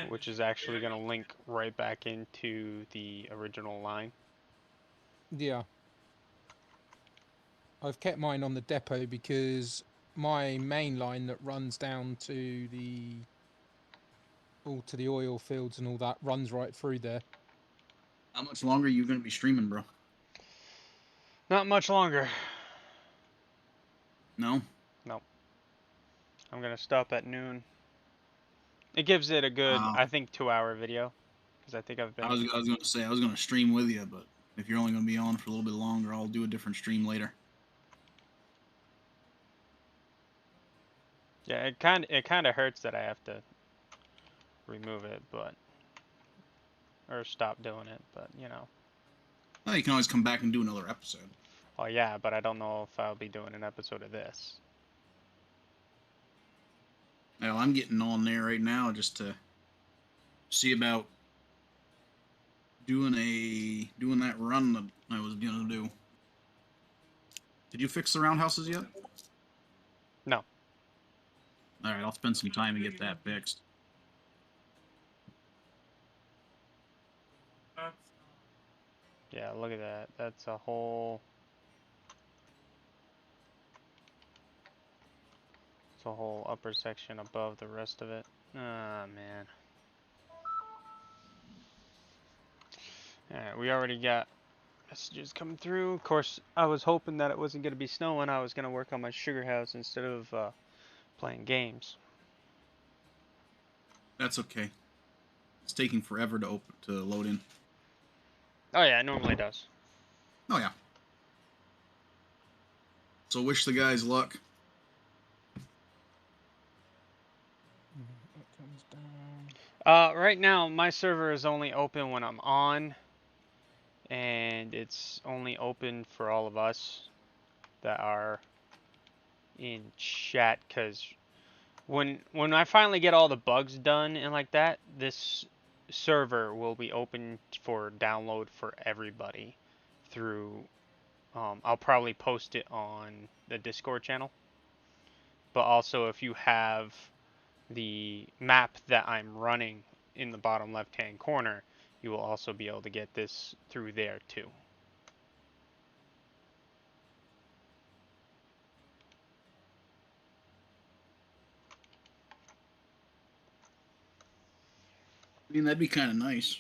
which is actually gonna link right back into the original line. Yeah. I've kept mine on the depot because my main line that runs down to the oil fields and all that runs right through there. How much longer are you gonna be streaming, bro? Not much longer. No. No. I'm gonna stop at noon. It gives it a good, I think, 2-hour video, because I think I've been. I was gonna say I was gonna stream with you, but if you're only gonna be on for a little bit longer, I'll do a different stream later. Yeah, it kind of hurts that I have to remove it, but or stop doing it, but you know. Well, you can always come back and do another episode. Oh yeah, but I don't know if I'll be doing an episode of this. Well, I'm getting on there right now just to see about doing that run that I was gonna do. Did you fix the roundhouses yet? No. All right, I'll spend some time to get that fixed. That's Yeah, look at that. That's a whole. It's a whole upper section above the rest of it. Ah, man. Alright, we already got messages coming through. Of course, I was hoping that it wasn't going to be snowing. I was going to work on my sugar house instead of playing games. That's okay. It's taking forever to load in. Oh yeah, it normally does. Oh yeah. So wish the guys luck. That comes down. Right now, my server is only open when I'm on, and it's only open for all of us that are in chat. Cause when I finally get all the bugs done and like that, this server will be open for download for everybody through. I'll probably post it on the Discord channel, but also if you have the map that I'm running in the bottom left hand corner, you will also be able to get this through there too. I mean, that'd be kind of nice.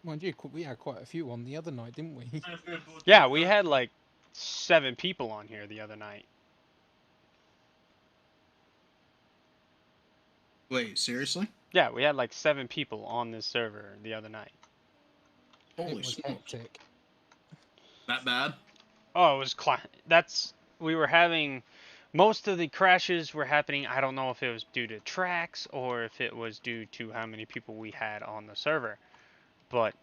Mind you, we had quite a few on the other night, didn't we? nice way to do it. Yeah, we had like 7 people on here the other night. Wait, seriously? Yeah, we had like 7 people on this server the other night. Holy It was smokes. hectic. That bad? Oh, it was we were having most of the crashes were happening. I don't know if it was due to tracks or if it was due to how many people we had on the server, but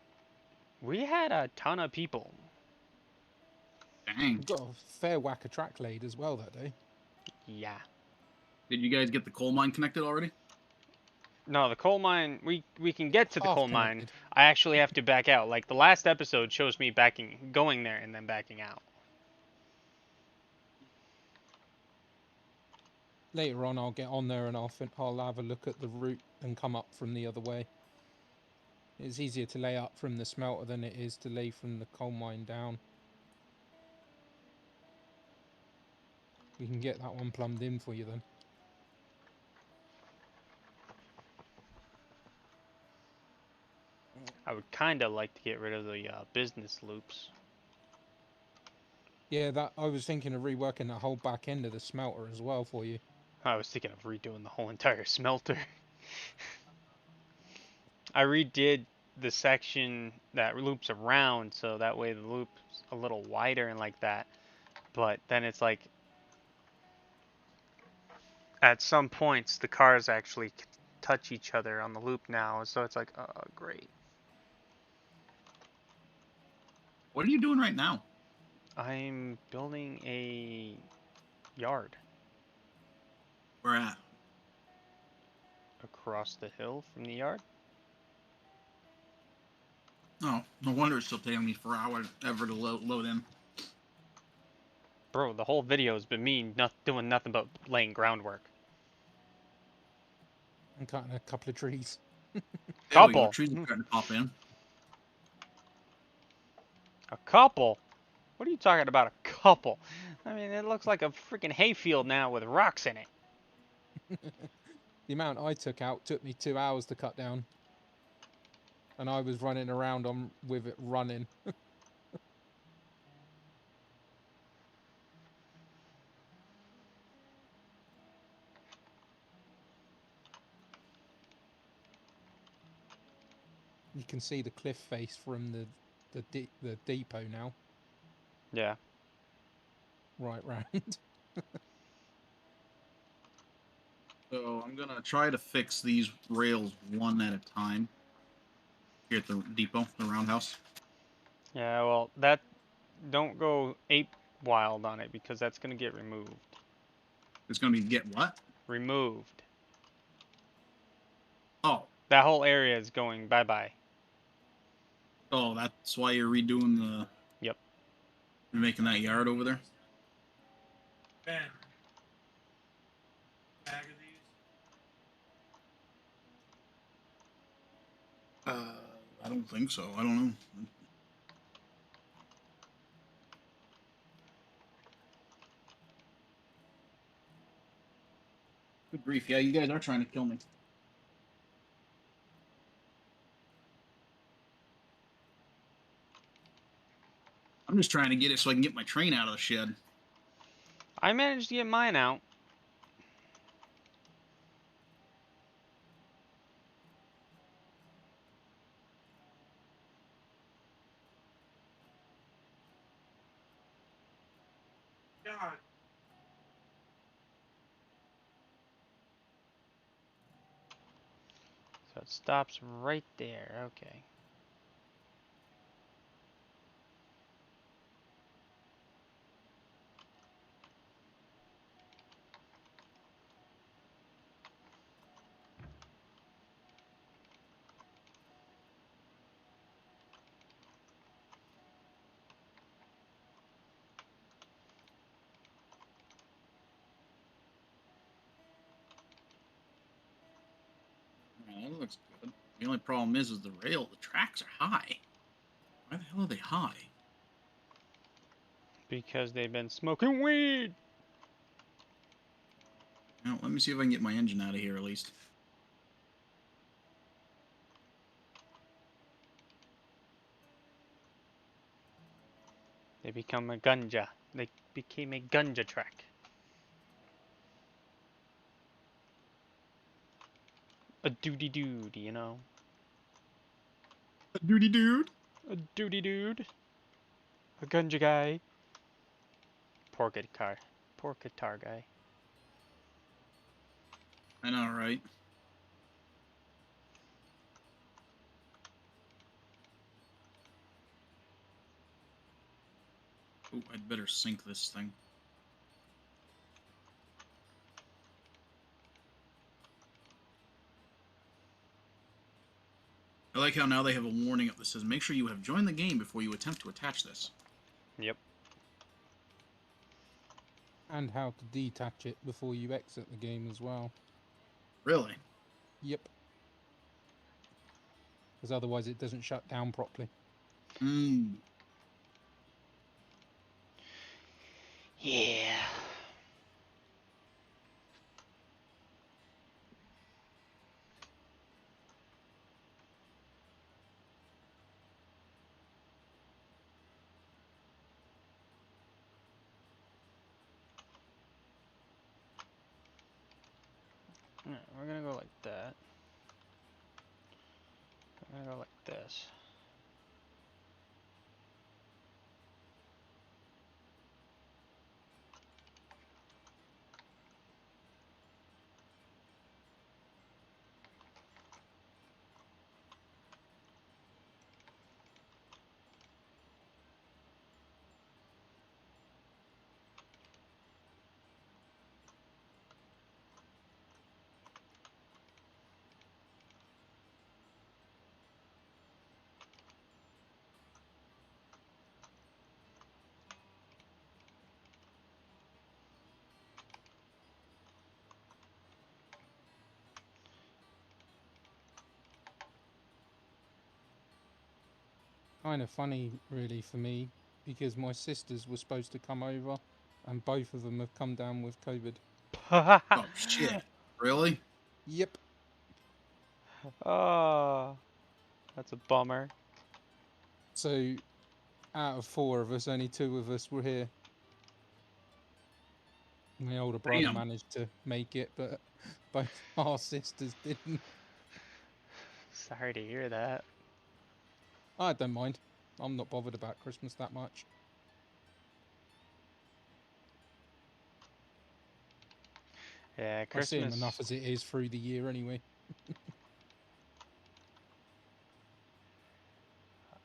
we had a ton of people. Dang. We got a fair whack of track laid as well that day. Yeah. Did you guys get the coal mine connected already? No, the coal mine, we can get to the Half coal mine. connected. I actually have to back out. Like the last episode shows me going there and then backing out. Later on, I'll get on there and I'll have a look at the route and come up from the other way. It's easier to lay up from the smelter than it is to lay from the coal mine down. We can get that one plumbed in for you then. I would kind of like to get rid of the business loops. Yeah, that I was thinking of reworking that whole back end of the smelter as well for you. I was thinking of redoing the whole entire smelter. I redid the section that loops around so that way the loop's a little wider and like that. But then it's like at some points the cars actually touch each other on the loop now, so it's like, oh, great. What are you doing right now? I'm building a yard Where at? across the hill from the yard. Oh, no wonder it's still taking me forever to load in. Bro, the whole video has been me doing nothing but laying groundwork. And cutting a couple of trees. There we go. Couple. Trees are starting to pop in. A couple? What are you talking about, a couple? I mean, it looks like a freaking hayfield now with rocks in it. The amount I took out took me 2 hours to cut down. And I was running around with it running. You can see the cliff face from the depot now. Yeah. Right round. So I'm gonna try to fix these rails one at a time. Here at the depot, the roundhouse. Yeah, well, don't go ape wild on it because that's gonna get removed. It's gonna be get what? Removed. Oh, That whole area is going bye-bye. Oh, that's why you're redoing the. Yep. You're making that yard over there. Ben, bag of these. I don't think so. I don't know. Good grief! Yeah, you guys are trying to kill me. I'm just trying to get it so I can get my train out of the shed. I managed to get mine out. God. So it stops right there. Okay. Yeah, that looks good. The only problem is the rail. The tracks are high. Why the hell are they high? Because they've been smoking weed. Now, let me see if I can get my engine out of here at least. They become a gunja. They became a gunja track. A duty dude, you know? Duty dude. A duty dude. A gunja guy. Poor guitar. Poor guitar guy. I know, right? Oh, I'd better sink this thing. I like how now they have a warning up that says, make sure you have joined the game before you attempt to attach this. Yep. And how to detach it before you exit the game as well. Really? Yep. Because otherwise it doesn't shut down properly. Hmm. Yeah. Alright, we're gonna go like that. We're gonna go like this. Kind of funny, really, for me, because my sisters were supposed to come over, and both of them have come down with COVID. Oh, shit. Really? Yep. Oh, that's a bummer. So, out of 4 of us, only 2 of us were here. My older brother Damn. managed to make it, but both our sisters didn't. Sorry to hear that. I don't mind. I'm not bothered about Christmas that much. Yeah, I see him Christmas. enough as it is through the year anyway.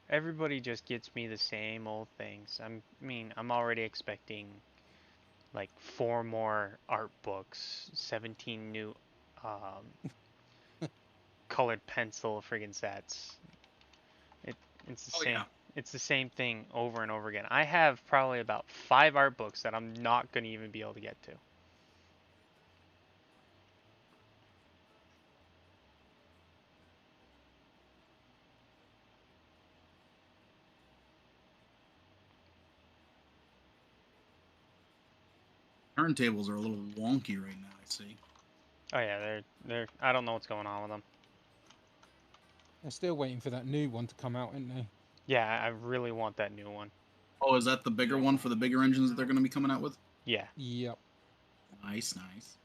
Everybody just gets me the same old things. I'm already expecting like 4 more art books, 17 new colored pencil friggin' sets. It's the Oh, same. yeah. It's the same thing over and over again. I have probably about 5 art books that I'm not gonna even be able to get to. Turntables are a little wonky right now, I see. Oh yeah, they're. I don't know what's going on with them. They're still waiting for that new one to come out, aren't they? Yeah, I really want that new one. Oh, is that the bigger one for the bigger engines that they're going to be coming out with? Yeah. Yep. Nice, nice.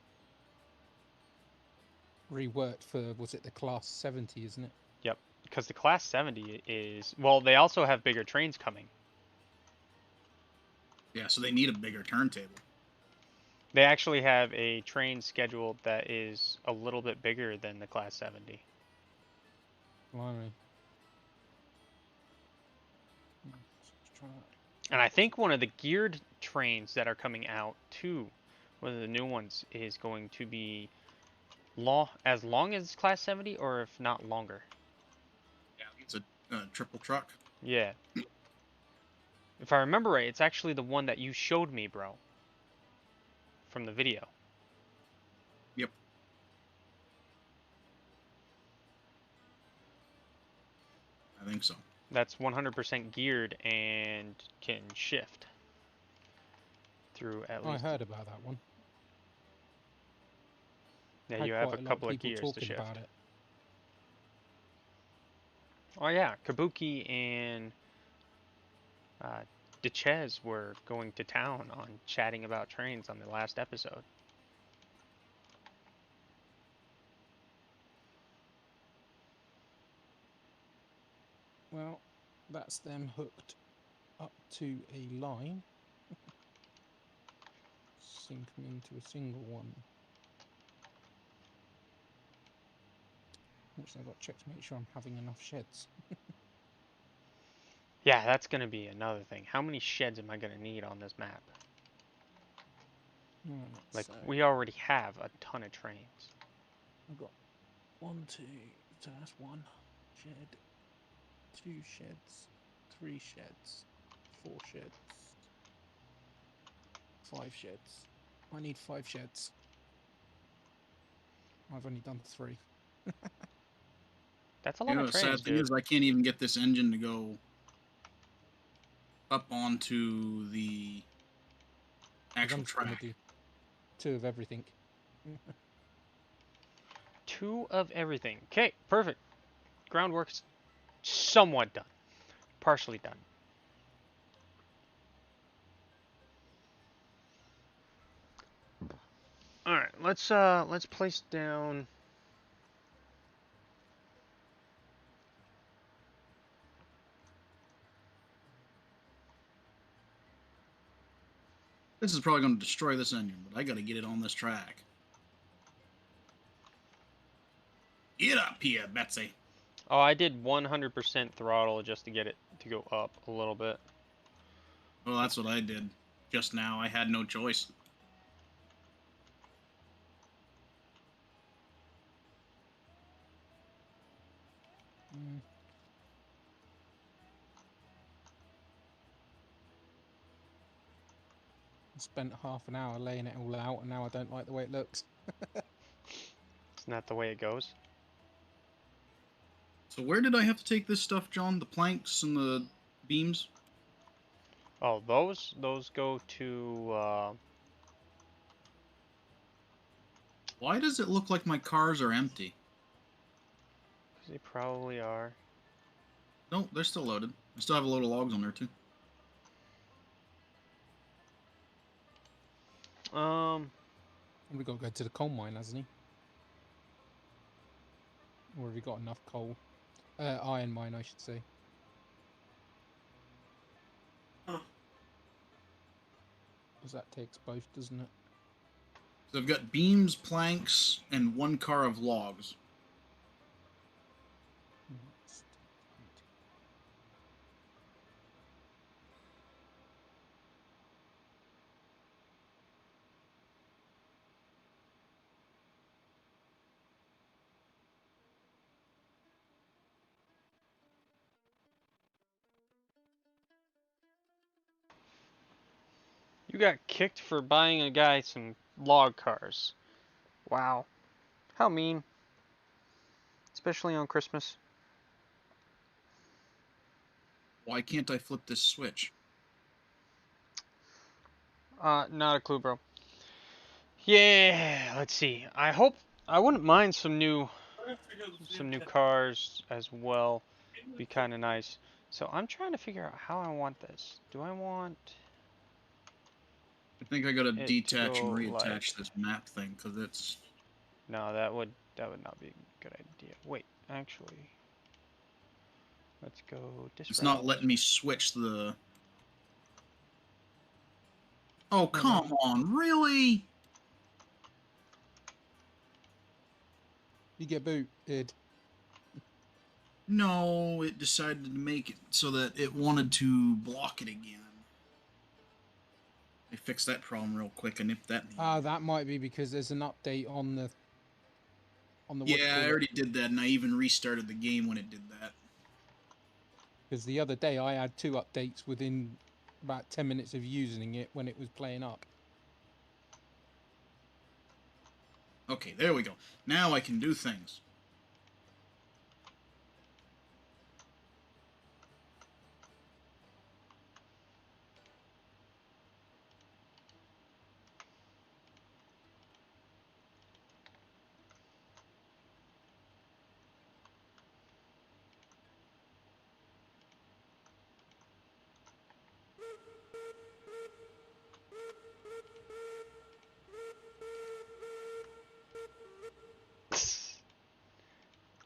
Reworked for, was it the Class 70, isn't it? Yep. Because the Class 70 is. Well, they also have bigger trains coming. Yeah, so they need a bigger turntable. They actually have a train scheduled that is a little bit bigger than the Class 70. Blimey. Let's try that. And I think one of the geared trains that are coming out too, one of the new ones, is going to be as long as Class 70, or if not longer. Yeah, it's a triple truck. Yeah. If I remember right, it's actually the one that you showed me, bro, from the video. Yep. I think so. That's 100% geared and can shift through at I least. heard about that one. Yeah, Had you have a quite a lot of couple of people gears to talking about shift. it. Oh yeah, Kabuki and Dechez were going to town on chatting about trains on the last episode. Well, that's them hooked up to a line. Sync them into a single one. Which I've got to check to make sure I'm having enough sheds. Yeah, that's going to be another thing. How many sheds am I going to need on this map? Like, So we already have a ton of trains. I've got 1, 2, so that's 1 shed, 2 sheds, 3 sheds, 4 sheds, 5 sheds. I need 5 sheds. I've only done 3. That's a You lot know, of the sad trains, thing dude. is I can't even get this engine to go up onto the Because actual I'm just going to track. do 2 of everything. 2 of everything. Okay, perfect. Groundwork's somewhat done. Partially done. All right, let's place down. This is probably going to destroy this engine, but I got to get it on this track. Get up here, Betsy. Oh, I did 100% throttle just to get it to go up a little bit. Well, that's what I did just now. I had no choice. Mm. I spent half an hour laying it all out, and now I don't like the way it looks. Isn't that the way it goes? So where did I have to take this stuff, John? The planks and the beams? Oh, those go to. Why does it look like my cars are empty? 'Cause they probably are. No, they're still loaded. I still have a load of logs on there, too. We've got to go to the coal mine, hasn't he? Or have we got enough coal? Iron mine, I should say. Huh. Because that takes both, doesn't it? So I've got beams, planks, and 1 car of logs. Next. You got kicked for buying a guy some log cars. Wow. How mean. Especially on Christmas. Why can't I flip this switch? Not a clue, bro. Yeah, let's see. I wouldn't mind some new cars as well. Be kind of nice. So I'm trying to figure out how I want this. Do I want I think I gotta it to detach and go like? reattach this map thing because it's No, that would not be a good idea. Wait, actually, let's go this it's not route. letting me switch the. Oh Never mind. come on, really? You get booted. No, it decided to make it so that it wanted to block it again. I fixed that problem real quick. I nipped that in the Ah, bud. that might be because there's an update on the what do you Yeah, I call it? already did that, and I even restarted the game when it did that. Because the other day I had 2 updates within about 10 minutes of using it when it was playing up. Okay, there we go. Now I can do things.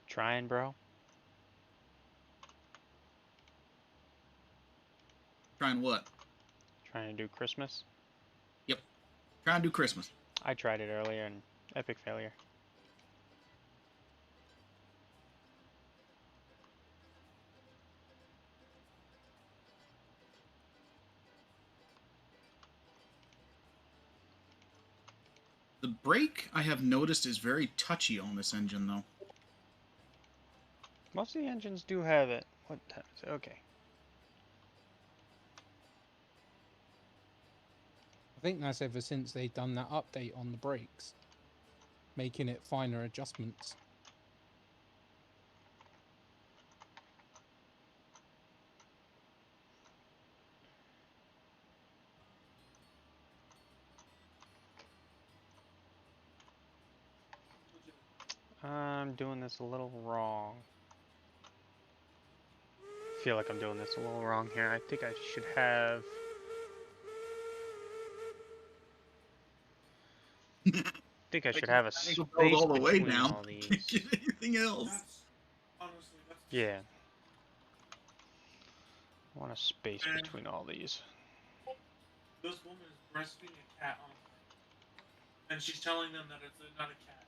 Trying, bro. Trying what? Trying to do Christmas. Yep. Trying to do Christmas. I tried it earlier and epic failure. The brake, I have noticed, is very touchy on this engine, though. Most of the engines do have it. What time is it? Okay. I think that's ever since they've done that update on the brakes, making it finer adjustments. I'm doing this a little wrong. I feel like I'm doing this a little wrong here. I think I should have. I think I I should can have a angle build space all the way between down. all Can't these. get anything else. That's honestly that's Yeah, I want a space and between all these. this woman is breastfeeding a cat on camera, and she's telling them that it's not a cat.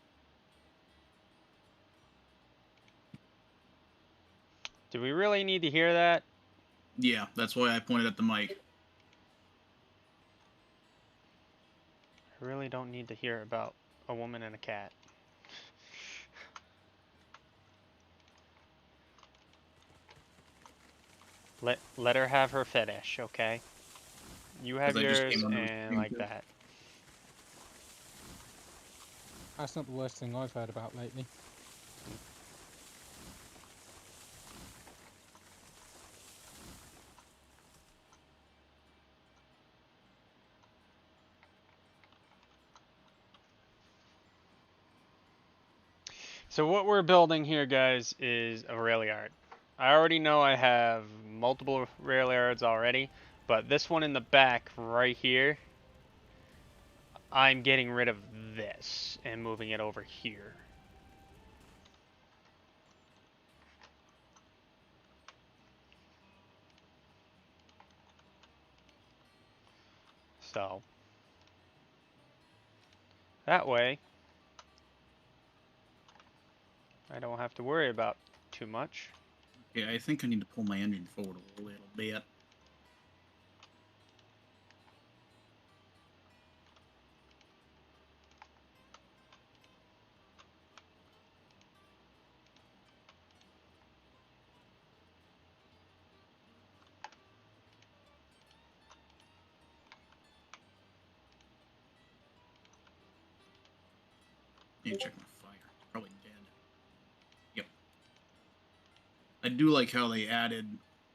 Do we really need to hear that? Yeah, that's why I pointed at the mic. I really don't need to hear about a woman and a cat. Let her have her fetish, okay? You have Because I just yours came under the and stream like too. that. That's not the worst thing I've heard about lately. So what we're building here, guys, is a rail yard. I already know I have multiple rail yards already, but this one in the back right here, I'm getting rid of this and moving it over here. So that way, I don't have to worry about too much. Yeah, I think I need to pull my engine forward a little bit. Need to check my fire. It's probably dead. Yep. I do like how they added,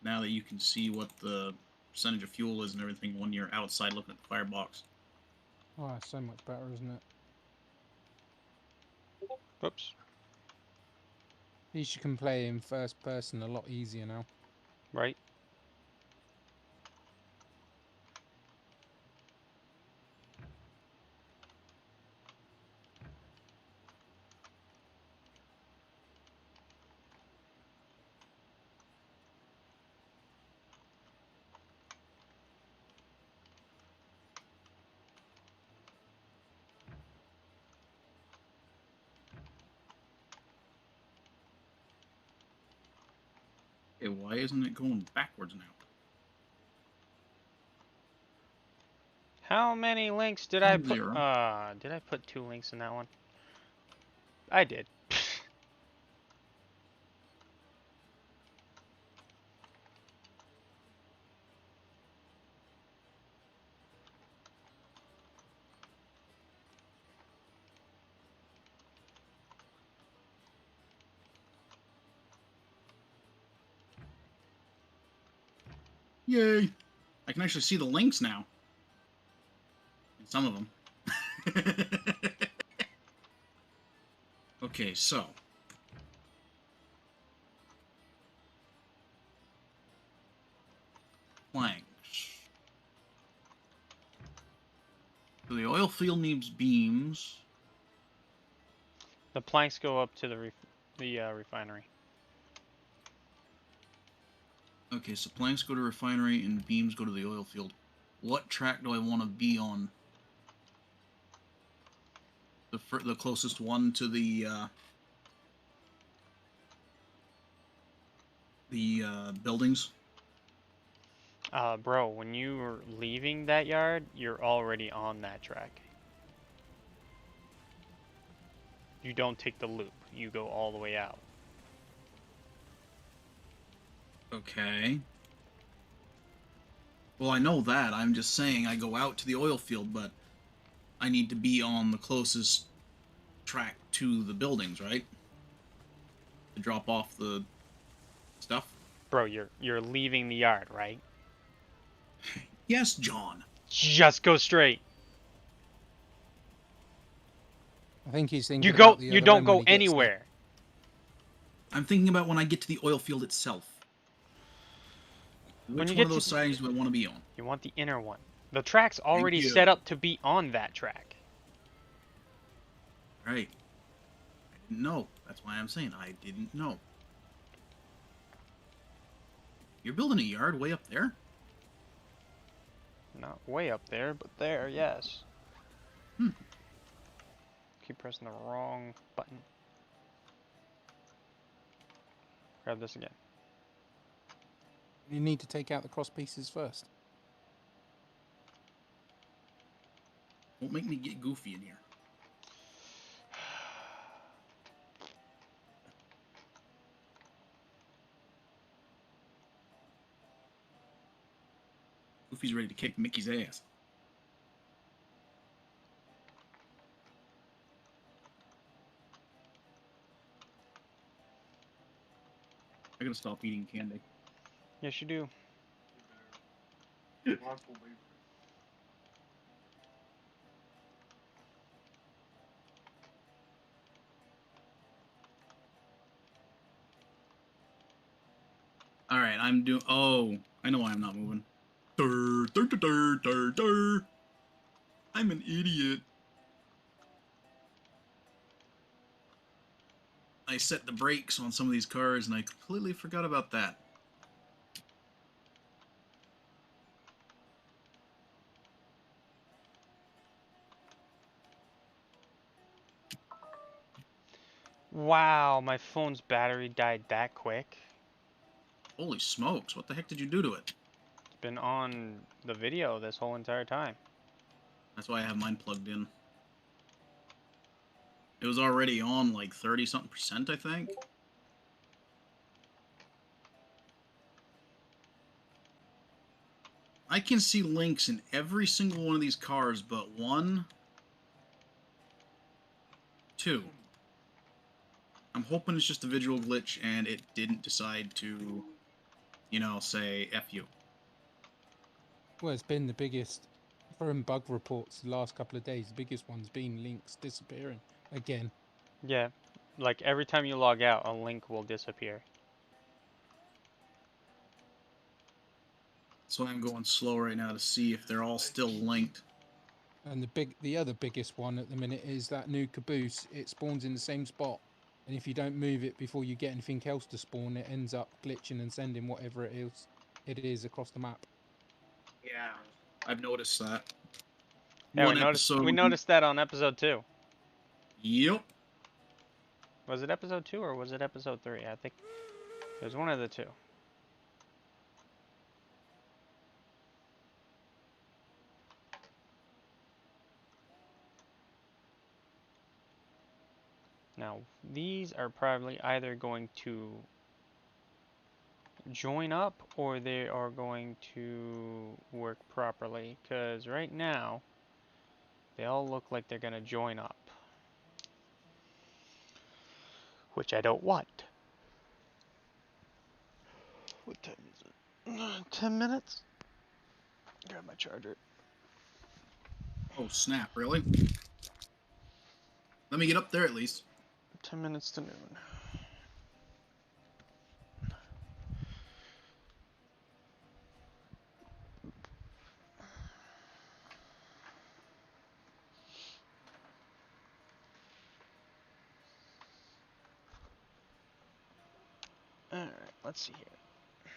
now that you can see what the percentage of fuel is and everything when you're outside looking at the firebox. Oh, it's so much better, isn't it? Whoops. At least you can play in first person a lot easier now. Right? Okay, why isn't it going backwards now? How many links did I put? 0. Did I put 2 links in that one? I did. Yay! I can actually see the links now. In some of them. Okay, so. Planks. So the oil field needs beams. The planks go up to the refinery. Okay, so planks go to refinery and beams go to the oil field. What track do I want to be on? The closest one to the buildings? Bro, when you were leaving that yard, you're already on that track. You don't take the loop. You go all the way out. Okay. Well, I know that. I'm just saying I go out to the oil field, but I need to be on the closest track to the buildings, right? To drop off the stuff? Bro, you're leaving the yard, right? Yes, John. Just go straight. I think he's thinking You about the you other don't end when go he gets there. anywhere. I'm thinking about when I get to the oil field itself. When Which you one get of those to- sidings do I want to be on? You want the inner one. The track's already you. set up to be on that track. Right. I didn't know. That's why I'm saying I didn't know. You're building a yard way up there? Not way up there, but there, yes. Hmm. Keep pressing the wrong button. Grab this again. You need to take out the cross pieces first. Don't make me get goofy in here. Goofy's ready to kick Mickey's ass. I gotta stop eating candy. Yes, you do. Alright, I'm doing... Oh, I know why I'm not moving. Dur, dur, dur, dur, dur, dur. I'm an idiot. I set the brakes on some of these cars and I completely forgot about that. Wow, my phone's battery died that quick. Holy smokes, what the heck did you do to it? It's been on the video this whole entire time. That's why I have mine plugged in. It was already on like 30-something%, I think. I can see links in every single one of these cars but 1, 2. I'm hoping it's just a visual glitch and it didn't decide to, you know, say F you. Well, it's been the biggest, from bug reports the last couple of days, the biggest one's been links disappearing again. Yeah, like every time you log out, a link will disappear. So I'm going slow right now to see if they're all still linked. And the other biggest one at the minute is that new caboose. It spawns in the same spot, and if you don't move it before you get anything else to spawn, it ends up glitching and sending whatever it is across the map. Yeah, I've noticed that. Yeah, One episode. we noticed that on episode 2. Yep. Was it episode 2 or was it episode 3? I think it was one of the two. Now, these are probably either going to join up or they are going to work properly, because right now they all look like they're going to join up, which I don't want. What time is it? 10 minutes? Grab my charger. Oh, snap, really? Let me get up there at least. 10 minutes to noon. Alright, let's see here.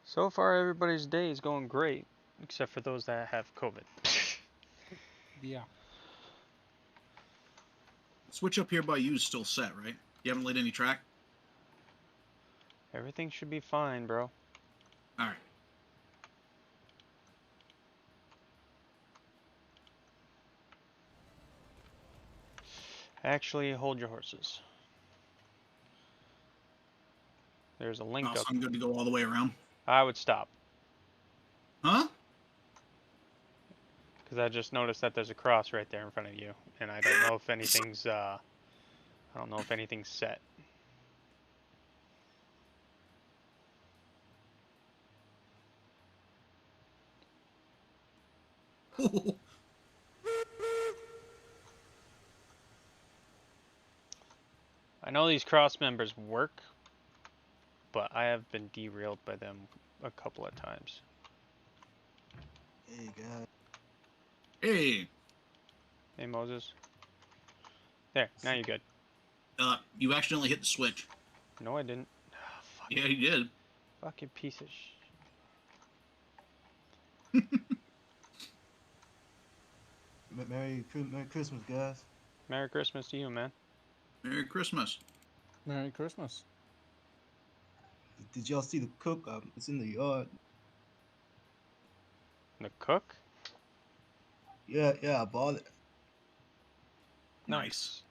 So far, everybody's day is going great, except for those that have COVID. Yeah. Switch up here by you is still set, right? You haven't laid any track? Everything should be fine, bro. Alright. Actually, hold your horses. There's a link Oh, so up. I'm good to go all the way around. I would stop, Huh? because I just noticed that there's a cross right there in front of you, and I don't know if anything's, I don't know if anything's set. I know these cross members work, but I have been derailed by them a couple of times. Hey guys. Hey. Hey, Moses. There, now you're good. You accidentally hit the switch. No, I didn't. Oh, Yeah, you did. fucking piece of Merry Christmas, guys. Merry Christmas to you, man. Merry Christmas. Merry Christmas. Did y'all see the cook? It's in the yard. The cook? Yeah, I bought it. Nice.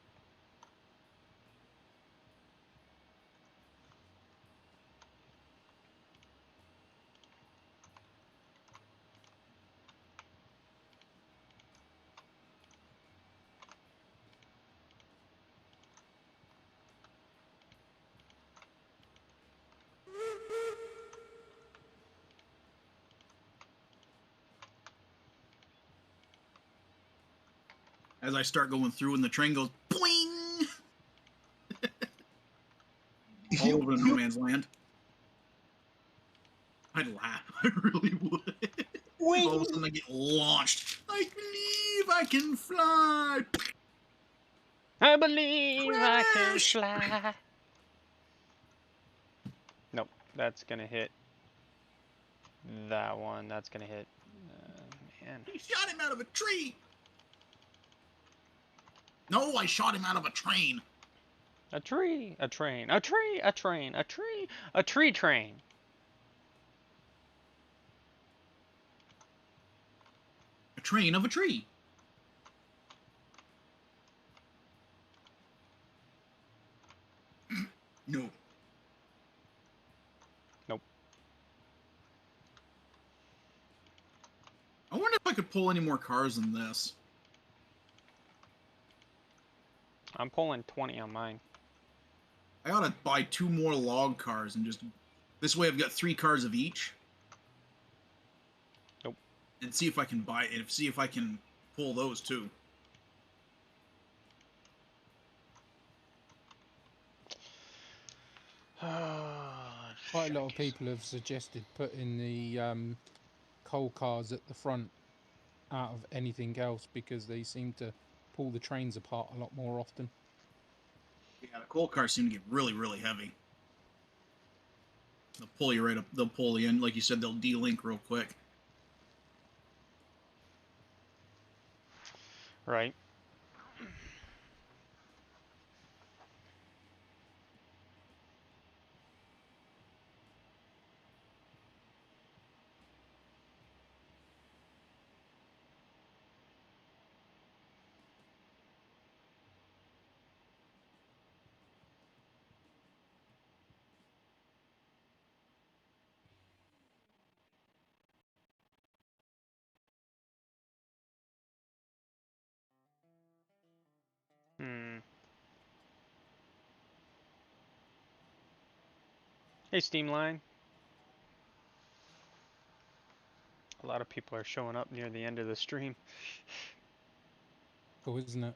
As I start going through and the train goes boing all over no man's land. I'd laugh. I really would. All of a sudden I get launched. I believe I can fly. I believe I can Crash! fly. Nope, that's gonna hit that one. That's gonna hit. Man. He shot him out of a tree. No, I shot him out of a train. A tree, a train, a tree, a train, a tree, a tree train. A train of a tree. No. Nope. I wonder if I could pull any more cars than this. I'm pulling 20 on mine. I ought to buy 2 more log cars and just... This way I've got 3 cars of each. Nope. And see if I can buy it. See if I can pull those too. Quite a lot of people have suggested putting the coal cars at the front out of anything else because they seem to pull the trains apart a lot more often. Yeah, the coal cars seem to get really, really heavy. They'll pull you right up. They'll pull you in. Like you said, they'll de-link real quick. Right. Hmm. Hey, Steamline. A lot of people are showing up near the end of the stream. Cool, isn't it?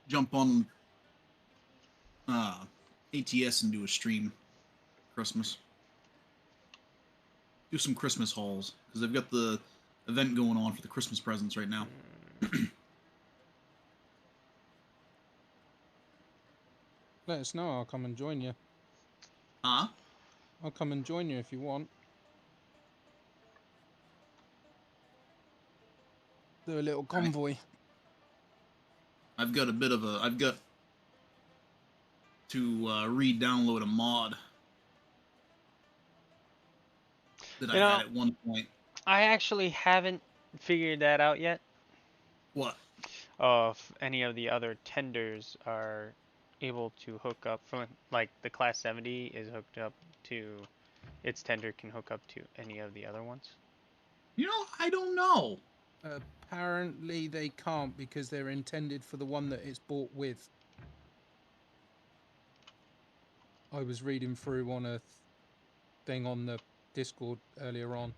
Jump on ATS and do a stream Christmas. Do some Christmas hauls because they've got the event going on for the Christmas presents right now. Let us know. I'll come and join you. Huh? I'll come and join you if you want. Do a little convoy. I've got a bit of a. I've got to re-download a mod that I had at one point. I actually haven't figured that out yet. What? If any of the other tenders are able to hook up from, like the Class 70 is hooked up to, its tender can hook up to any of the other ones. You know, I don't know. Apparently they can't because they're intended for the one that it's bought with. I was reading through on a thing on the Discord earlier on.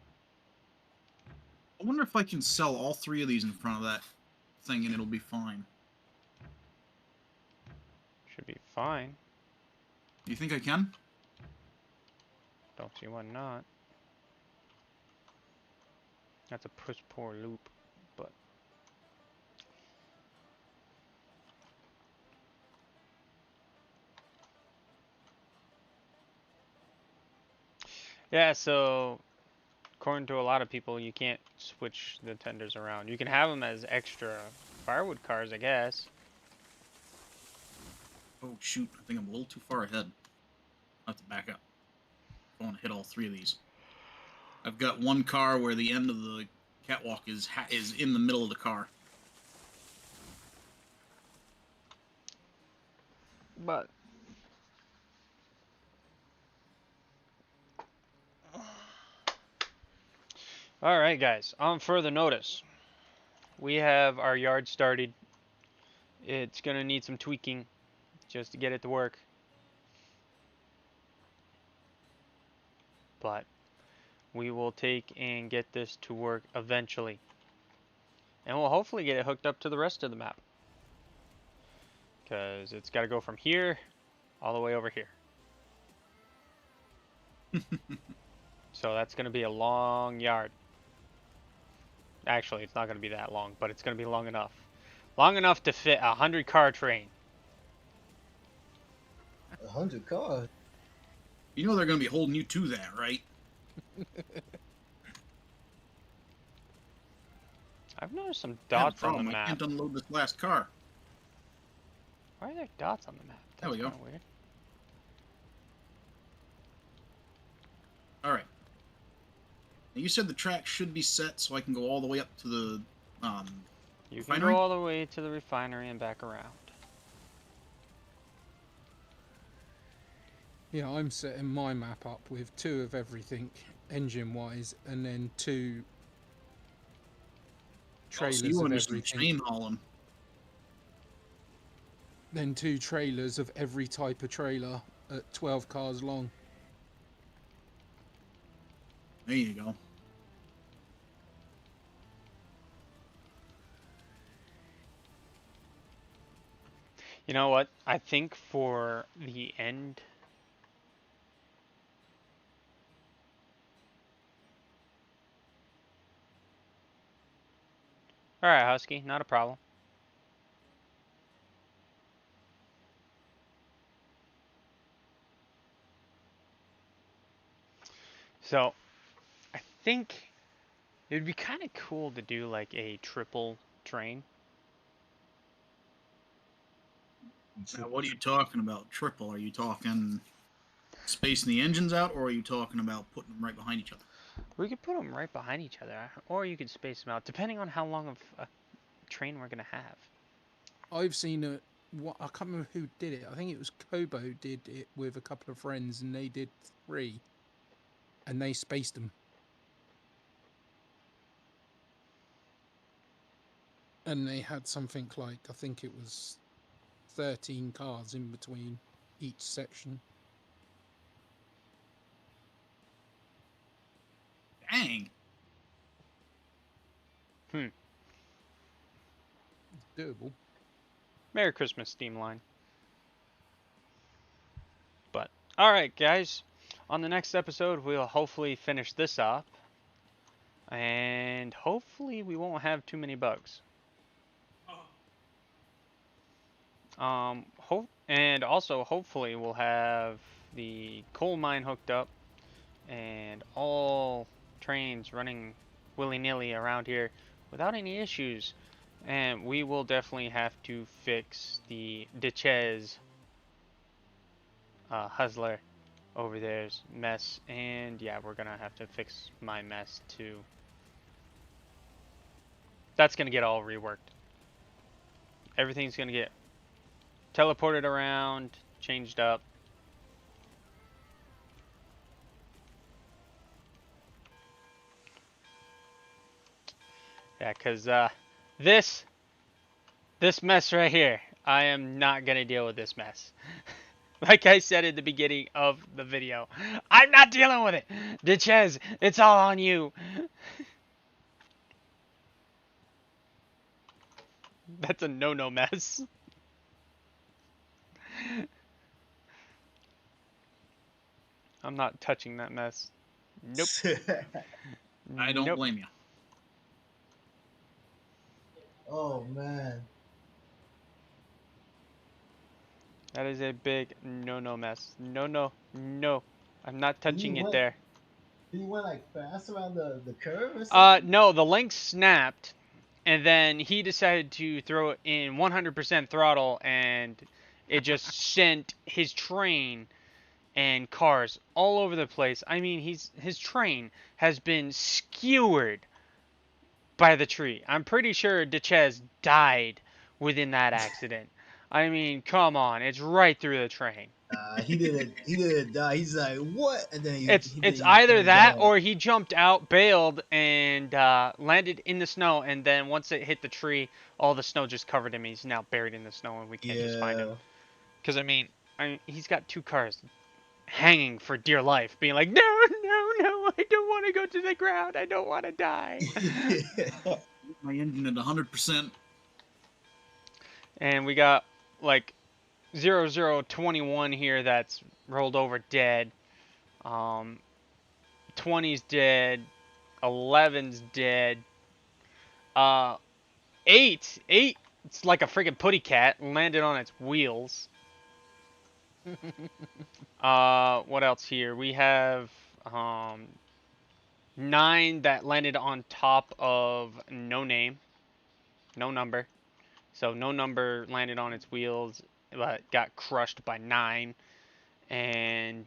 I wonder if I can sell all 3 of these in front of that thing and it'll be fine. Should be fine. You think I can? Don't see why not. That's a push-poor loop, but... Yeah, so according to a lot of people, you can't switch the tenders around. You can have them as extra firewood cars, I guess. Oh shoot, I think I'm a little too far ahead. I'll have to back up. I want to hit all 3 of these. I've got one car where the end of the catwalk is in the middle of the car. But... Alright guys, on further notice, we have our yard started. It's gonna need some tweaking just to get it to work. But we will take and get this to work eventually. And we'll hopefully get it hooked up to the rest of the map. Because it's got to go from here all the way over here. So that's going to be a long yard. Actually, it's not going to be that long, but it's going to be long enough. Long enough to fit a 100-car train. 100 cars. You know they're going to be holding you to that, right? I've noticed some I have a dots on the problem. I map. can't unload this last car. Why are there dots on the map? There we go. Kinda weird. All right. Now you said the track should be set so I can go all the way up to the You can refinery? go all the way to the refinery and back around. Yeah, I'm setting my map up with 2 of everything, engine-wise, and then 2 Oh, so trailers you of want to do some everything. chain hauling? Then 2 trailers of every type of trailer at 12 cars long. There you go. You know what? I think for the end. Alright, Husky, not a problem. So, I think it would be kind of cool to do like a triple train. Now, what are you talking about? Triple? Are you talking spacing the engines out, or are you talking about putting them right behind each other? We could put them right behind each other, or you could space them out, depending on how long of a train we're gonna have. I've seen I can't remember who did it. I think it was Kobo did it with a couple of friends, and they did 3, and they spaced them. And they had something like, I think it was 13 cars in between each section. Dang. Hmm. It's doable. Merry Christmas, Steamline. But, alright, guys. On the next episode, we'll hopefully finish this up. And hopefully we won't have too many bugs. And also hopefully we'll have the coal mine hooked up and all trains running willy-nilly around here without any issues. And we will definitely have to fix the Ditches Hustler over there's mess, and yeah, we're gonna have to fix my mess too. That's gonna get all reworked. Everything's gonna get teleported around, changed up. Yeah, cause this mess right here, I am not gonna deal with this mess. Like I said at the beginning of the video, I'm not dealing with it. Ditches, it's all on you. That's a no-no mess. I'm not touching that mess. Nope. I don't Nope. blame you. Oh man. That is a big no-no mess. No, no, no. I'm not touching it went there. he went like fast around the curve or something? No, the link snapped, and then he decided to throw it in 100% throttle, and it just sent his train and cars all over the place. I mean, his train has been skewered by the tree. I'm pretty sure Ditches died within that accident. I mean, come on, it's right through the train. He didn't. He didn't die. He's like, what? And then It's he either didn't that die. or he jumped out, bailed, and landed in the snow, and then once it hit the tree, all the snow just covered him. He's now buried in the snow, and we can't just find him. Yeah. Because I mean, he's got 2 cars hanging for dear life, being like, no, no, no, I don't want to go to the ground. I don't want to die. My engine at 100%. And we got like 0021 here that's rolled over dead. 20's dead. 11's dead. 8, it's like a freaking putty cat, landed on its wheels. What else here? We have 9 that landed on top of no name, no number. So no number landed on its wheels, but got crushed by 9. And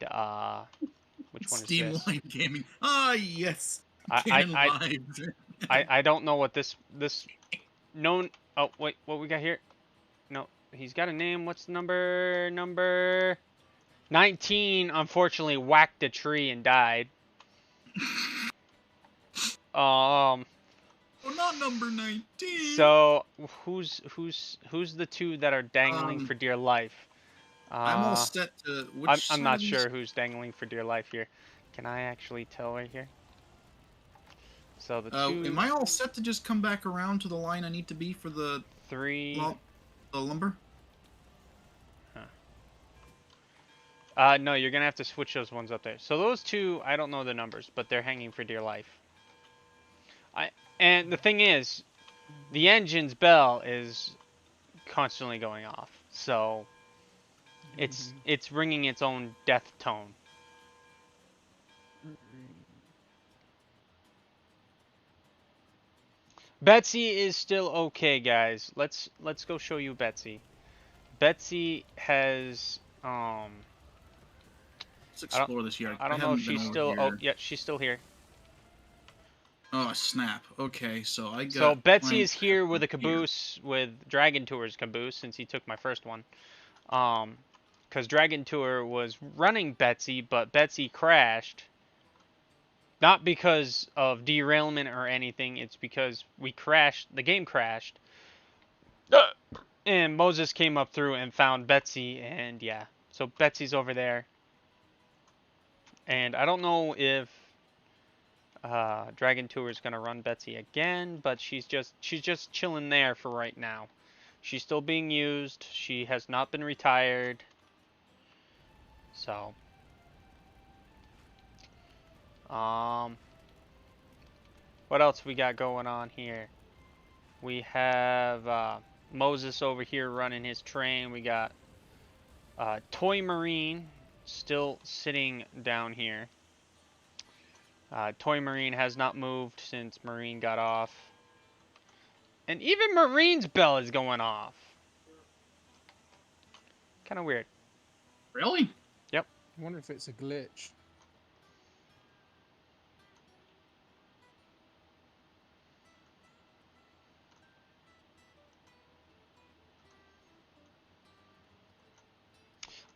which one is this? Steamline Gaming. Ah, yes. I Canon I Live. I don't know what this known. Oh wait, what we got here? No, he's got a name. What's the number? Number 19. Unfortunately, whacked a tree and died. Um. Oh, not number 19. So who's the two that are dangling Um, for dear life? I'm all Uh, set to. I'm Which I'm side not of these? sure who's dangling for dear life here. Can I actually tell right here? So the Am two, I all set to just come back around to the line I need to be for the three. the lumber? Huh. No, you're gonna have to switch those ones up there. So those two, I don't know the numbers, but they're hanging for dear life. And the thing is, the engine's bell is constantly going off, so it's ringing its own death tone. Betsy is still okay, guys. Let's go show you Betsy. Betsy has Let's I don't explore this yard. I I don't know if haven't been she's over still. Oh, here. yeah, she's still here. Oh snap! Okay, so I So got Betsy is planks here with a here. caboose, with Dragon Tour's caboose, since he took my first one. Because Dragon Tour was running Betsy, but Betsy crashed. Not because of derailment or anything, it's because we crashed, the game crashed. And Moses came up through and found Betsy, and yeah. So Betsy's over there. And I don't know if Dragon Tour is gonna run Betsy again, but she's just chilling there for right now. She's still being used. She has not been retired. So, um, what else we got going on here? We have Moses over here running his train. We got Toy Marine still sitting down here. Toy Marine has not moved since Marine got off. And even Marine's bell is going off. Kind of weird. Really? Yep. I wonder if it's a glitch.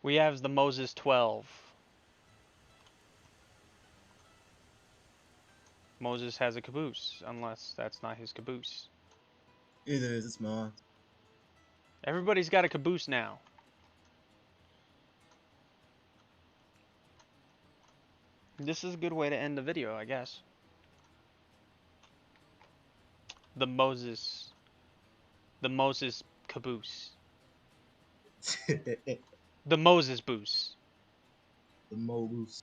We have the Moses 12. Moses has a caboose, unless that's not his caboose. It is. It's mine. Everybody's got a caboose now. This is a good way to end the video, I guess. The Moses caboose. The The Moses boost. Mogus.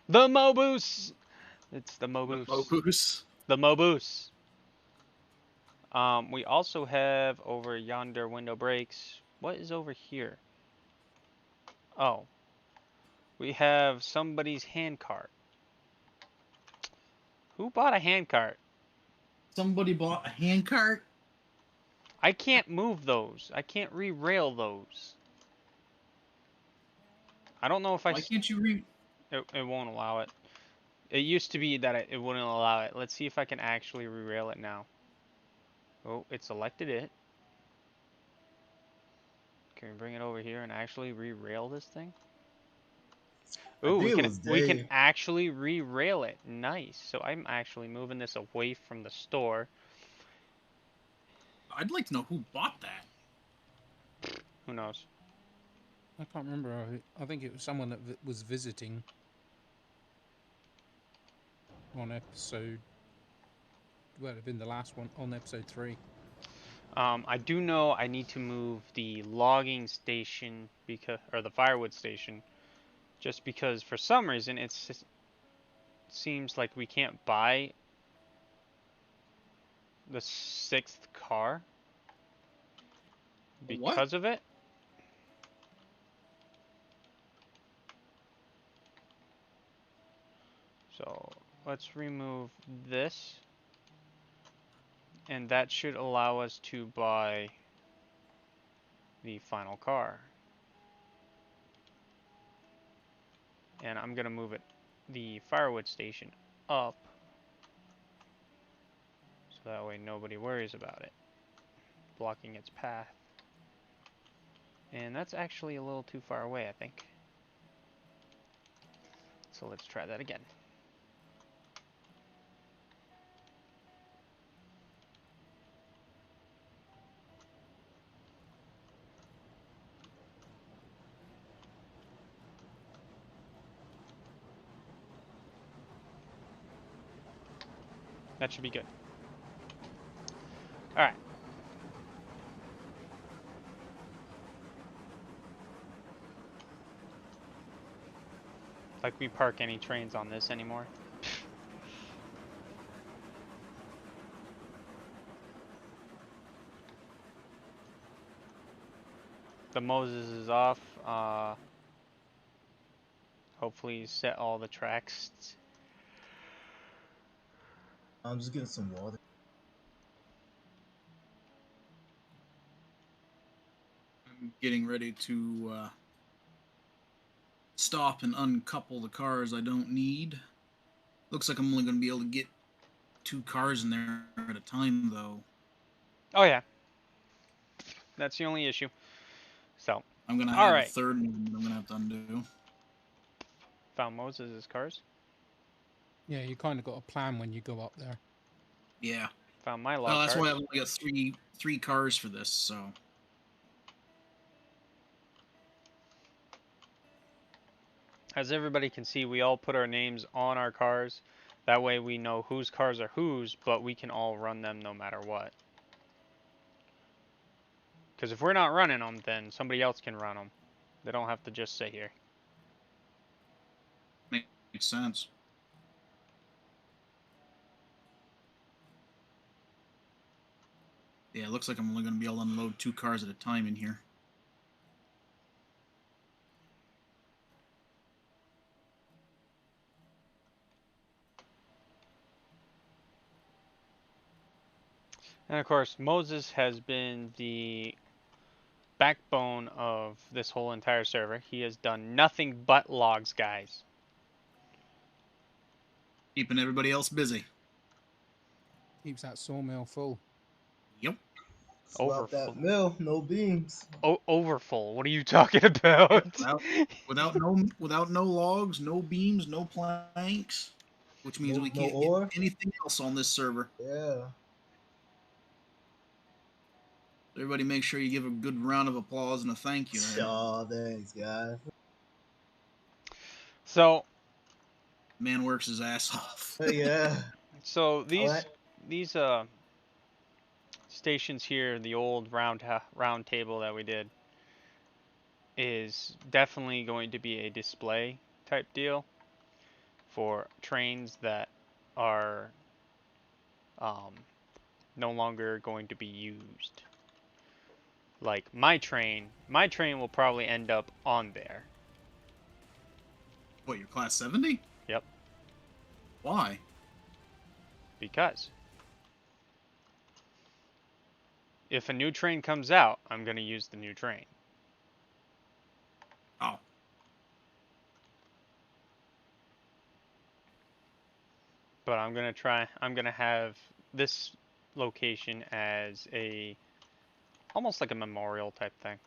The Moboose! It's the The Moboose. Mogus. The Moboose. We also have over yonder window breaks. What is over here? Oh. We have somebody's handcart. Who bought a handcart? Somebody bought a handcart. I can't move those. I can't re-rail those. I don't know if Why can't you read? it won't allow it. It used to be that it wouldn't allow it. Let's see if I can actually re-rail it now. Oh, it selected it. Can we bring it over here and actually re-rail this thing? I Ooh, think it was we can Dave. actually re-rail it. Nice. So I'm actually moving this away from the store. I'd like to know who bought that. Who knows? I can't remember. I think it was someone that was visiting on episode. Well, it'd have been the last one on episode 3. I do know I need to move the logging station or the firewood station, just because for some reason it seems like we can't buy the 6th car What? because of it. So let's remove this, and that should allow us to buy the final car. And I'm gonna move the firewood station up So that way nobody worries about it blocking its path. And that's actually a little too far away, I think. So let's try that again. That should be good. All right. Like we park any trains on this anymore. The Moses is off. Hopefully you set all the tracks. I'm just getting some water. I'm getting ready to stop and uncouple the cars I don't need. Looks like I'm only going to be able to get 2 cars in there at a time, though. Oh yeah. That's the only issue. So, I'm going to all have a right. third one that I'm going to have to undo. Found Moses' cars. Yeah, you kind of got a plan when you go up there. Yeah. Found my Oh, log that's cars. why I've only got three cars for this, so. As everybody can see, we all put our names on our cars. That way we know whose cars are whose, but we can all run them no matter what. Because if we're not running them, then somebody else can run them. They don't have to just sit here. Makes sense. Yeah, it looks like I'm only going to be able to unload 2 cars at a time in here. And of course, Moses has been the backbone of this whole entire server. He has done nothing but logs, guys. Keeping everybody else busy. Keeps that sawmill full. Yep. It's about that Overfull. mill, no beams. Overfull. What are you talking about? Without no logs, no beams, no planks, which means we No can't get ore. anything else on this server. Yeah. Everybody make sure you give a good round of applause and a thank you to him. Oh, thanks, guys. So, Man works his ass off. Yeah. so Alright. these stations here, the old round table that we did, is definitely going to be a display type deal for trains that are no longer going to be used. Like my train will probably end up on there. What, your class 70? Yep, Why? because if a new train comes out, I'm going to use the new train. Oh. But I'm going to have this location as almost like a memorial type thing.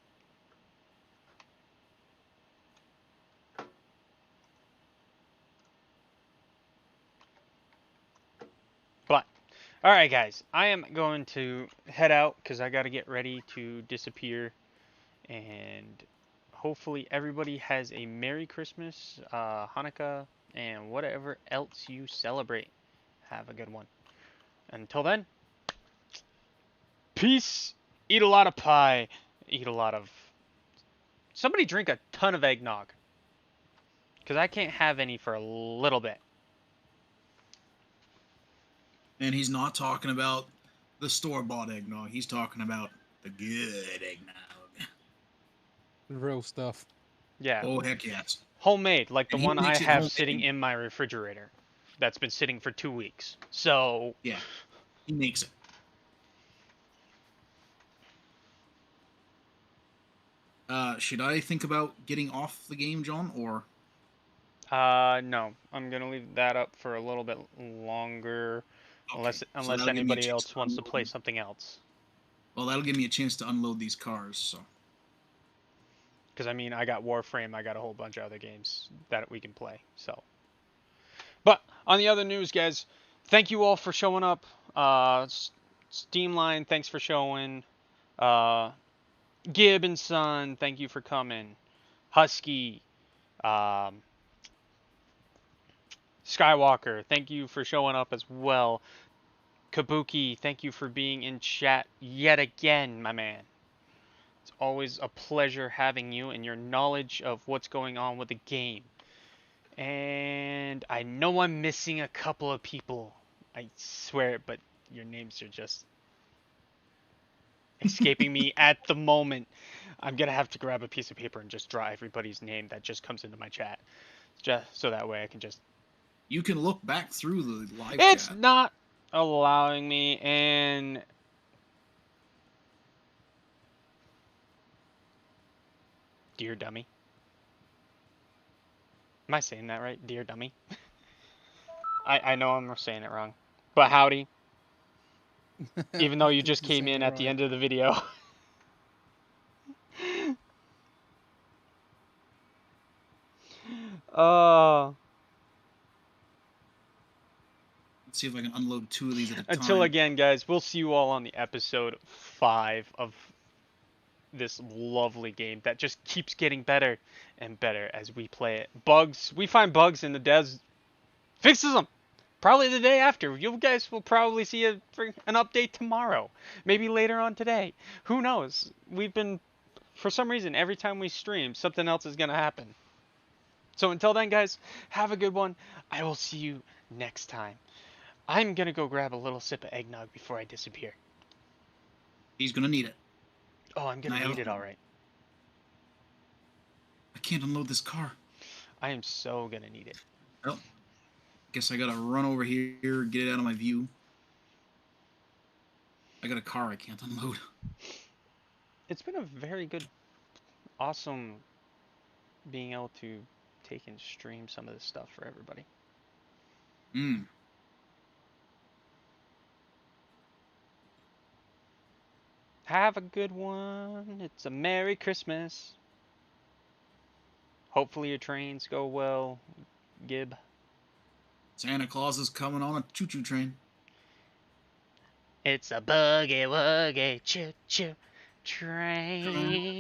But, alright guys, I am going to head out because I got to get ready to disappear. And hopefully everybody has a Merry Christmas, Hanukkah, and whatever else you celebrate. Have a good one. Until then, peace. Eat a lot of pie. Eat a lot of... Somebody drink a ton of eggnog. Because I can't have any for a little bit. And he's not talking about the store-bought eggnog. He's talking about the good eggnog. The real stuff. Yeah. Oh, heck yes. Homemade, like the And he one I makes it have homemade. sitting in my refrigerator. That's been sitting for 2 weeks. So... Yeah. He makes it. Should I think about getting off the game, John, or? No. I'm gonna leave that up for a little bit longer. Unless Okay, so unless that'll give me a anybody chance else to wants to unload play them. something else. Well, that'll give me a chance to unload these cars. So Because I mean, I got Warframe, I got a whole bunch of other games that we can play. So, but on the other news, guys, thank you all for showing up. Steamline, thanks for showing. Uh, Gib and Son, thank you for coming. Husky, um, Skywalker, thank you for showing up as well. Kabuki, thank you for being in chat yet again, my man. It's always a pleasure having you and your knowledge of what's going on with the game. And I know I'm missing a couple of people. I swear, but your names are just escaping me at the moment. I'm gonna have to grab a piece of paper and just draw everybody's name that just comes into my chat. Just so that way I can just. you can look back through the live It's chat. not allowing me, and. Dear dummy. Am I saying that right? Dear dummy? I know I'm saying it wrong. But howdy, even though I you think just you're came saying in it at the right. end of the video. uh, Let's see if I can unload 2 of these at a until time. again, guys, we'll see you all on the episode 5 of this lovely game that just keeps getting better and better as we play it. Bugs, we find bugs in the devs, fixes them. Probably the day after. You guys will probably see an update tomorrow. Maybe later on today. Who knows? We've been, for some reason, every time we stream, something else is going to happen. So until then, guys, have a good one. I will see you next time. I'm going to go grab a little sip of eggnog before I disappear. He's gonna need it. Oh, I'm And going to need it all right. I can't unload this car. I am so going to need it. Well, guess I gotta run over here, get it out of my view. I got a car I can't unload. It's been a very good, awesome being able to take and stream some of this stuff for everybody. Hmm. Have a good one. It's a Merry Christmas. Hopefully your trains go well, Gib. Santa Claus is coming on a choo-choo train. It's a boogie woogie choo choo train.